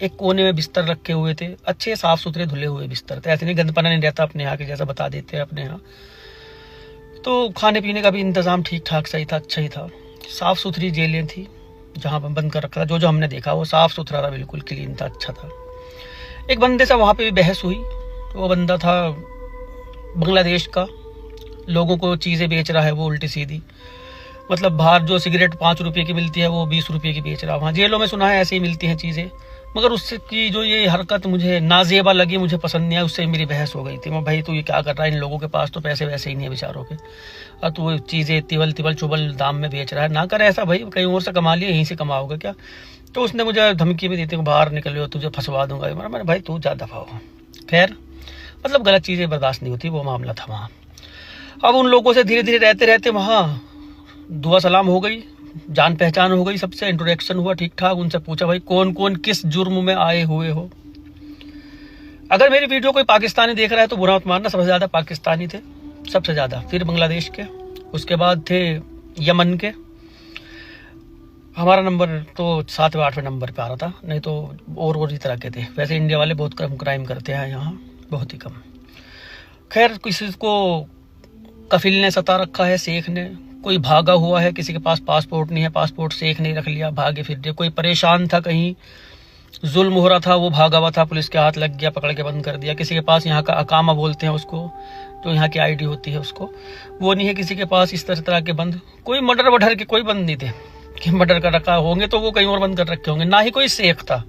एक कोने में बिस्तर रखे हुए थे, अच्छे साफ सुथरे धुले हुए बिस्तर थे, ऐसे नहीं गंदपना नहीं रहता अपने यहाँ के जैसा बता देते हैं अपने यहाँ। तो खाने पीने का भी इंतज़ाम ठीक ठाक सही था, अच्छा ही था। साफ़ सुथरी जेलें थी जहाँ पर बंद कर रखा था, जो हमने देखा वो साफ़ सुथरा था, बिल्कुल क्लीन था, अच्छा था। एक बंदे से वहाँ पे भी बहस हुई, वो बंदा था बांग्लादेश का, लोगों को चीज़ें बेच रहा है वो उल्टी सीधी, मतलब बाहर जो सिगरेट 5 रुपये की मिलती है वो 20 रुपये की बेच रहा है। वहाँ जेलों में सुना है ऐसे ही मिलती हैं चीज़ें, मगर उससे की जो ये हरकत मुझे नाजेबा लगी, मुझे पसंद नहीं आई, उससे मेरी बहस हो गई थी। मैं भाई तू ये क्या कर रहा है, इन लोगों के पास तो पैसे वैसे ही नहीं है बेचारों के, और तू चीज़ें तिवल चुबल दाम में बेच रहा है, ना कर ऐसा भाई, कहीं और से कमा लिए, यहीं से कमाओगे क्या। तो उसने मुझे धमकी भी दी थी, बाहर निकल हो तुझे फंसवा दूंगा। मैंने भाई तू जा दफा हो। खैर मतलब गलत चीज़ें बर्दाश्त नहीं होती, वो मामला था वहाँ। अब उन लोगों से धीरे धीरे रहते रहते वहाँ दुआ सलाम हो गई, जान पहचान हो गई, सबसे इंट्रोडक्शन हुआ ठीक ठाक। उनसे पूछा भाई कौन कौन किस जुर्म में आए हुए हो। अगर मेरी वीडियो कोई पाकिस्तानी देख रहा है तो बुरा मत मानना, सबसे ज़्यादा पाकिस्तानी थे, सबसे ज़्यादा, फिर बांग्लादेश के, उसके बाद थे यमन के। हमारा नंबर तो 7वें 8वें नंबर पे आ रहा था, नहीं तो और ही तरह के थे। वैसे इंडिया वाले बहुत कम क्राइम करते हैं यहाँ, बहुत ही कम। खैर किसी को कफिल ने सता रखा है, शेख ने, कोई भागा हुआ है, किसी के पास पासपोर्ट नहीं है, पासपोर्ट शेख ने रख लिया, भागे फिर दे, कोई परेशान था, कहीं जुल्म हो रहा था, वो भागा हुआ था, पुलिस के हाथ लग गया, पकड़ के बंद कर दिया। किसी के पास यहाँ का अकामा बोलते हैं उसको, जो यहाँ की आईडी होती है उसको, वो नहीं है किसी के पास, इस तरह के बंद। कोई मर्डर वडर के कोई बंद नहीं थे कि मर्डर कर रखा होंगे तो वो कहीं और बंद कर रखे होंगे, ना ही कोई शेख था,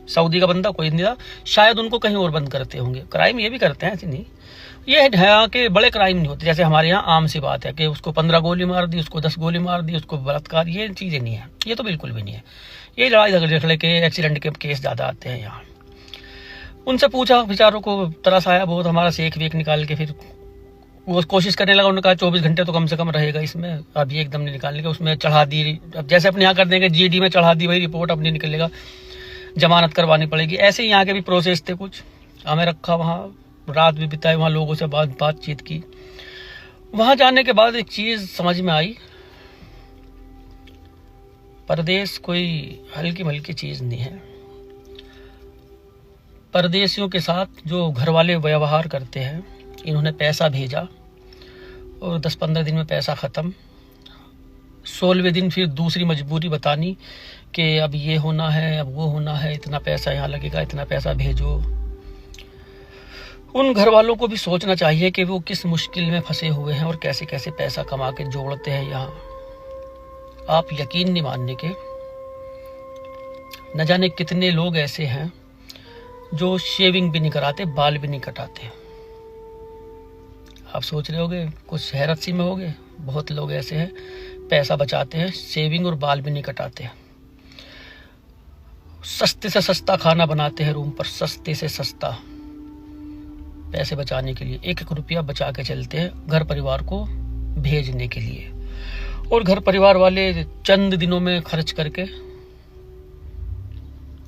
सऊदी का बंदा कोई नहीं था, शायद उनको कहीं और बंद करते होंगे। क्राइम ये भी करते हैं, ऐसी नहीं, ये यहाँ के बड़े क्राइम नहीं होते, जैसे हमारे यहाँ आम सी बात है कि उसको 15 गोली मार दी, उसको 10 गोली मार दी, उसको बलात्कार, ये चीज़ें नहीं है, ये तो बिल्कुल भी नहीं है। ये लड़ाई झगड़े के एक्सीडेंट के केस ज़्यादा आते हैं यहाँ। उनसे पूछा, बेचारों को तरस आया बहुत, हमारा शेख वेक निकाल के फिर वो कोशिश करने लगा। उन्होंने कहा 24 घंटे तो कम से कम रहेगा इसमें, अभी एकदम नहीं निकालने का। उसमें चढ़ा दी, अब जैसे अपने यहाँ कर देंगे GD में चढ़ा दी, वही रिपोर्ट अब नहीं निकलेगा, जमानत करवानी पड़ेगी। ऐसे ही यहाँ के भी प्रोसेस थे कुछ। हमें रखा वहाँ, रात भी बिताई वहाँ, लोगों से बातचीत की। वहाँ जाने के बाद एक चीज़ समझ में आई, परदेश कोई हल्की मल्की चीज़ नहीं है। परदेशियों के साथ जो घर वाले व्यवहार करते हैं, इन्होंने पैसा भेजा और 10-15 दिन में पैसा ख़त्म, 16वें दिन फिर दूसरी मजबूरी बतानी कि अब ये होना है, अब वो होना है, इतना पैसा यहाँ लगेगा, इतना पैसा भेजो। उन घर वालों को भी सोचना चाहिए कि वो किस मुश्किल में फंसे हुए हैं और कैसे कैसे पैसा कमा के जोड़ते हैं यहाँ। आप यकीन नहीं मानने के, न जाने कितने लोग ऐसे हैं जो शेविंग भी नहीं कराते, बाल भी नहीं कटाते। आप सोच रहे होगे, कुछ हैरत सी में होगे, बहुत लोग ऐसे हैं पैसा बचाते हैं, शेविंग और बाल भी नहीं कटाते। सस्ते से सस्ता खाना बनाते हैं रूम पर, सस्ते से सस्ता, पैसे बचाने के लिए। एक एक रुपया बचा के चलते हैं घर परिवार को भेजने के लिए। और घर परिवार वाले चंद दिनों में खर्च करके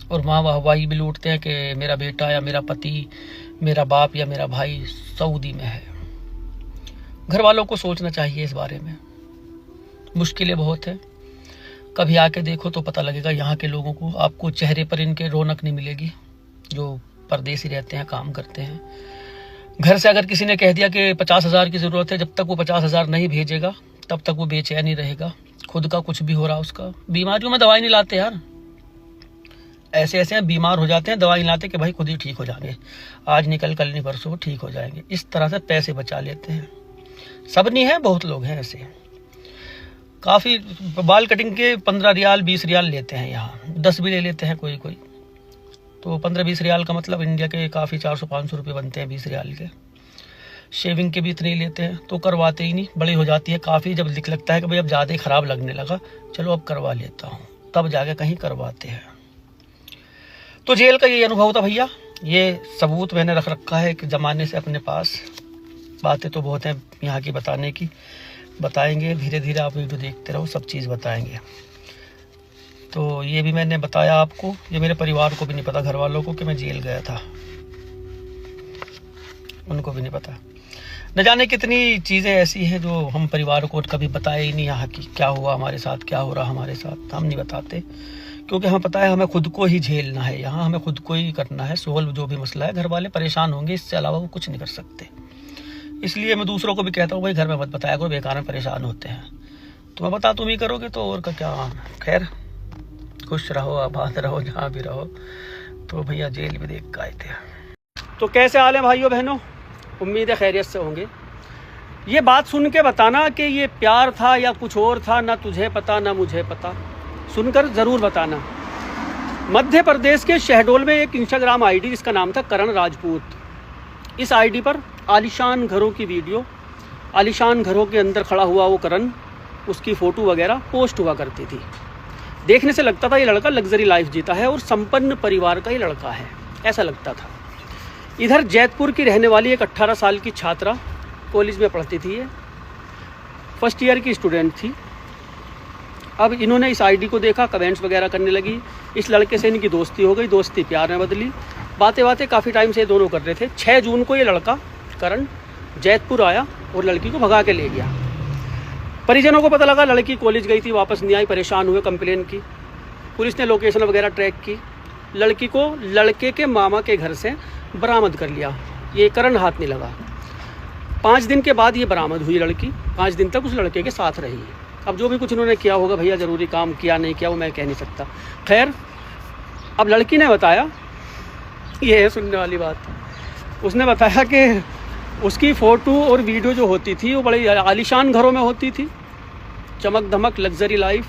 और माँ वाहवाही भी लूटते हैं कि मेरा बेटा या मेरा पति, मेरा बाप या मेरा भाई सऊदी में है। घर वालों को सोचना चाहिए इस बारे में। मुश्किलें बहुत है, कभी आके देखो तो पता लगेगा यहाँ के लोगों को। आपको चेहरे पर इनके रौनक नहीं मिलेगी जो परदेसी रहते हैं, काम करते हैं। घर से अगर किसी ने कह दिया कि 50,000 की ज़रूरत है, जब तक वो 50,000 नहीं भेजेगा तब तक वो बेचैन ही रहेगा। खुद का कुछ भी हो रहा उसका। बीमारियों में दवाई नहीं लाते यार, ऐसे ऐसे बीमार हो जाते हैं, दवाई लाते कि भाई खुद ही ठीक हो जाएंगे, आज निकल कल नहीं परसों ठीक हो जाएंगे। इस तरह से पैसे बचा लेते हैं। सब नहीं है, बहुत लोग हैं ऐसे। काफ़ी बाल कटिंग के 15 रियाल 20 रियाल लेते हैं यहाँ, 10 भी ले लेते हैं कोई कोई। तो 15-20 रियाल का मतलब इंडिया के काफ़ी 400-500 रुपये बनते हैं 20 रियाल के। शेविंग के भी इतने ही लेते हैं, तो करवाते ही नहीं। बड़ी हो जाती है काफ़ी, जब दिख लगता है कि भाई अब ज़्यादा ही ख़राब लगने लगा, चलो अब करवा लेता हूँ, तब जाके कहीं करवाते हैं। तो जेल का ये अनुभव था भैया। ये सबूत मैंने रख रखा है कि ज़माने से अपने पास। बातें तो बहुत हैं यहाँ की बताने की, बताएंगे धीरे धीरे, आप वीडियो देखते रहो, सब चीज़ बताएंगे। तो ये भी मैंने बताया आपको। ये मेरे परिवार को भी नहीं पता, घर वालों को, कि मैं जेल गया था, उनको भी नहीं पता। न जाने कितनी चीज़ें ऐसी हैं जो हम परिवार को कभी बताए ही नहीं, यहाँ की क्या हुआ हमारे साथ, क्या हो रहा हमारे साथ, हम नहीं बताते। क्योंकि हमें पता है हमें खुद को ही झेलना है, यहाँ हमें खुद को ही करना है सोल्व जो भी मसला है। घर वाले परेशान होंगे, इससे अलावा वो कुछ नहीं कर सकते। इसलिए मैं दूसरों को भी कहता हूँ भाई घर में मत बताया करो, बेकार में परेशान होते हैं। तो मैं बता तुम ही करोगे तो और का क्या। खैर खुश रहो, आबाद रहो जहाँ भी रहो। तो भैया जेल भी देख के आए थे। तो कैसे हाल है भाइयों बहनों, उम्मीद है खैरियत से होंगे। ये बात सुन के बताना कि ये प्यार था या कुछ और था, ना तुझे पता ना मुझे पता। सुनकर ज़रूर बताना। मध्य प्रदेश के शहडोल में एक इंस्टाग्राम आईडी जिसका नाम था करण राजपूत, इस आईडी पर आलीशान घरों की वीडियो, आलीशान घरों के अंदर खड़ा हुआ वो करण, उसकी फ़ोटो वगैरह पोस्ट हुआ करती थी। देखने से लगता था ये लड़का लग्जरी लाइफ जीता है और संपन्न परिवार का ही लड़का है, ऐसा लगता था। इधर जैतपुर की रहने वाली एक 18 साल की छात्रा, कॉलेज में पढ़ती थी, ये फर्स्ट ईयर की स्टूडेंट थी। अब इन्होंने इस आईडी को देखा, कमेंट्स वगैरह करने लगी। इस लड़के से इनकी दोस्ती हो गई, दोस्ती प्यार में बदली। बातें काफ़ी टाइम से ये दोनों कर रहे थे। 6 जून को ये लड़का करण जैतपुर आया और लड़की को भगा के ले गया। परिजनों को पता लगा लड़की कॉलेज गई थी, वापस नहीं आई, परेशान हुए, कंप्लेन की। पुलिस ने लोकेशन वगैरह ट्रैक की। लड़की को लड़के के मामा के घर से बरामद कर लिया। ये करण हाथ नहीं लगा। 5 दिन के बाद ये बरामद हुई लड़की। 5 दिन तक उस लड़के के साथ रही। अब जो भी कुछ इन्होंने किया होगा भैया, ज़रूरी काम किया नहीं किया वो मैं कह नहीं सकता। खैर, अब लड़की ने बताया, ये है सुनने वाली बात, उसने बताया कि उसकी फ़ोटो और वीडियो जो होती थी वो बड़े आलीशान घरों में होती थी, चमक धमक लग्जरी लाइफ।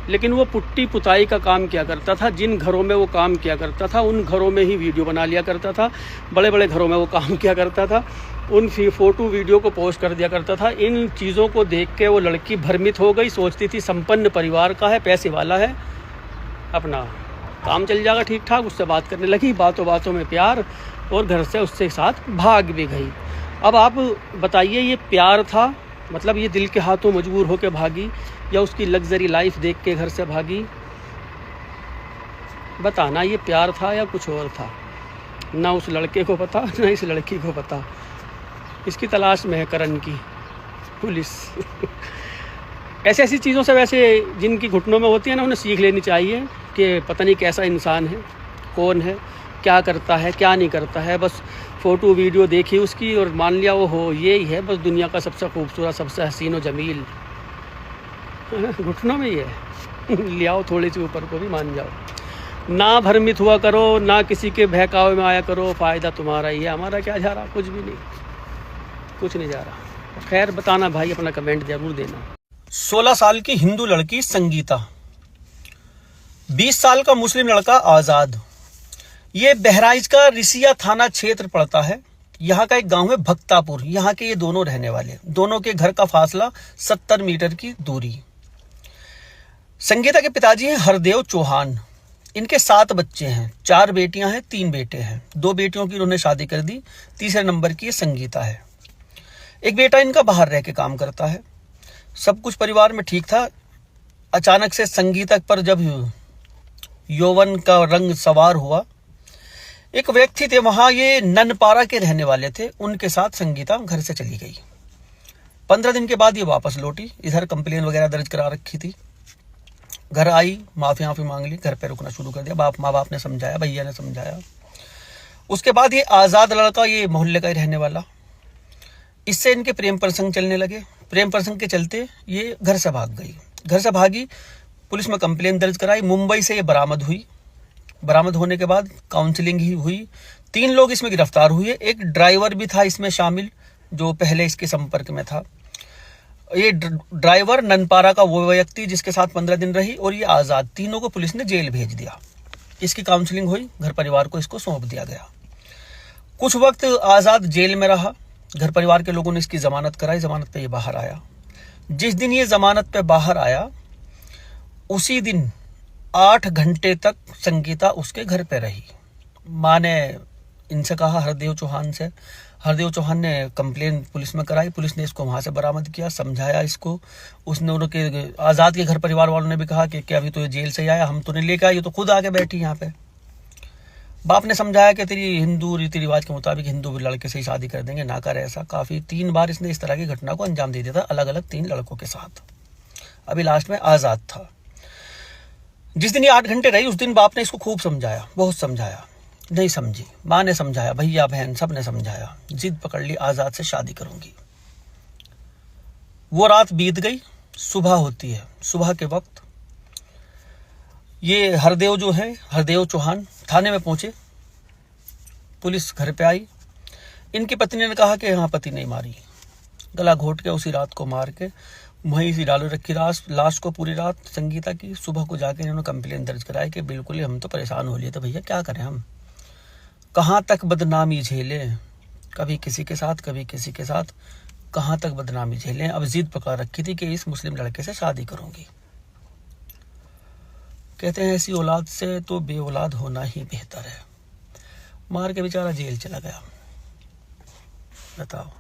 लेकिन वो पुट्टी पुताई का काम किया करता था। जिन घरों में वो काम किया करता था उन घरों में ही वीडियो बना लिया करता था। बड़े बड़े घरों में वो काम किया करता था, उन फ़ोटो वीडियो को पोस्ट कर दिया करता था। इन चीज़ों को देख के वो लड़की भ्रमित हो गई, सोचती थी संपन्न परिवार का है, पैसे वाला है, अपना काम चल जाएगा ठीक ठाक। उससे बात करने लगी, बातों बातों में प्यार, और घर से उससे साथ भाग भी गई। अब आप बताइए, ये प्यार था, मतलब ये दिल के हाथों मजबूर होकर भागी, या उसकी लग्जरी लाइफ देख के घर से भागी? बताना, ये प्यार था या कुछ और था? ना उस लड़के को पता, ना इस लड़की को पता। इसकी तलाश में है करण की पुलिस। ऐसी चीज़ों से वैसे जिनकी घुटनों में होती है ना, उन्हें सीख लेनी चाहिए कि पता नहीं कैसा इंसान है, कौन है, क्या करता है, क्या नहीं करता है। बस फ़ोटो वीडियो देखी उसकी और मान लिया वो हो ये ही है बस दुनिया का सबसे खूबसूरत, सबसे हसीन और जमील। घुटनों में ही है। ले आओ थोड़ी सी ऊपर को भी मान जाओ। ना भ्रमित हुआ करो, ना किसी के बहकावे में आया करो, फ़ायदा तुम्हारा ही है, हमारा क्या जा रहा, कुछ भी नहीं, कुछ नहीं जा रहा। खैर बताना भाई, अपना कमेंट जरूर देना। 16 साल की हिंदू लड़की संगीता, 20 साल का मुस्लिम लड़का आज़ाद। ये बहराइच का रिसिया थाना क्षेत्र पड़ता है। यहाँ का एक गांव है भक्तापुर, यहाँ के ये दोनों रहने वाले, दोनों के घर का फासला 70 मीटर की दूरी। संगीता के पिताजी हैं हरदेव चौहान, इनके 7 बच्चे हैं, 4 बेटियां हैं, 3 बेटे हैं। 2 बेटियों की उन्होंने शादी कर दी, तीसरे नंबर की ये संगीता है। एक बेटा इनका बाहर रह के काम करता है। सब कुछ परिवार में ठीक था। अचानक से संगीता पर जब यौवन का रंग सवार हुआ, एक व्यक्ति थे वहां, ये ननपारा के रहने वाले थे, उनके साथ संगीता घर से चली गई। 15 दिन के बाद ये वापस लौटी। इधर कंप्लेन वगैरह दर्ज करा रखी थी। घर आई, माफी मांग ली, घर पे रुकना शुरू कर दिया। माँ बाप ने समझाया, भैया ने समझाया। उसके बाद ये आज़ाद लड़का, ये मोहल्ले का ही रहने वाला, इससे इनके प्रेम प्रसंग चलने लगे। प्रेम प्रसंग के चलते ये घर से भाग गई। घर से भागी, पुलिस में कंप्लेन दर्ज कराई। मुंबई से ये बरामद हुई। बरामद होने के बाद काउंसलिंग ही हुई। 3 लोग इसमें गिरफ्तार हुए। एक ड्राइवर भी था इसमें शामिल, जो पहले इसके संपर्क में था। ये ड्राइवर ननपारा का वो व्यक्ति जिसके साथ 15 दिन रही, और ये आज़ाद, तीनों को पुलिस ने जेल भेज दिया। इसकी काउंसलिंग हुई, घर परिवार को इसको सौंप दिया गया। कुछ वक्त आज़ाद जेल में रहा। घर परिवार के लोगों ने इसकी जमानत कराई। जमानत पे ये बाहर आया। जिस दिन ये जमानत पे बाहर आया, उसी दिन 8 घंटे तक संगीता उसके घर पे रही। माँ ने इनसे कहा, हरदेव चौहान से, हरदेव चौहान ने कंप्लेन पुलिस में कराई। पुलिस ने इसको वहां से बरामद किया, समझाया इसको। उसने उनके आज़ाद के घर परिवार वालों ने भी कहा कि अभी तो ये जेल से आया, हम तो नहीं लेके आए, ये तो खुद आके बैठी यहाँ पे। बाप ने समझाया कि तेरी हिंदू रीति रिवाज के मुताबिक हिंदू लड़के से ही शादी कर देंगे, ना कर ऐसा। काफी 3 बार इसने इस तरह की घटना को अंजाम दे दिया था, अलग अलग 3 लड़कों के साथ। अभी लास्ट में आज़ाद था। जिस दिन ये 8 घंटे रही, उस दिन बाप ने इसको खूब समझाया, बहुत समझाया, नहीं समझी। माँ ने समझाया, भैया बहन सब ने समझाया। जिद पकड़ ली, आज़ाद से शादी करूंगी। वो रात बीत गई, सुबह होती है। सुबह के वक्त ये हरदेव जो है, हरदेव चौहान, थाने में पहुंचे। पुलिस घर पे आई। इनकी पत्नी ने कहा कि हाँ, पति नहीं मारी। गला घोट के उसी रात को मार के वहीं से डालो रखी लाश को पूरी रात संगीता की। सुबह को जाके इन्होंने कंप्लेन दर्ज कराई कि बिल्कुल ही हम तो परेशान हो लिए थे भैया, क्या करें हम, कहाँ तक बदनामी झेलें, कभी किसी के साथ कभी किसी के साथ, कहाँ तक बदनामी झेलें। अब जिद पकड़ रखी थी कि इस मुस्लिम लड़के से शादी करूंगी। कहते हैं ऐसी औलाद से तो बे औलाद होना ही बेहतर है। मार के बेचारा जेल चला गया। बताओ।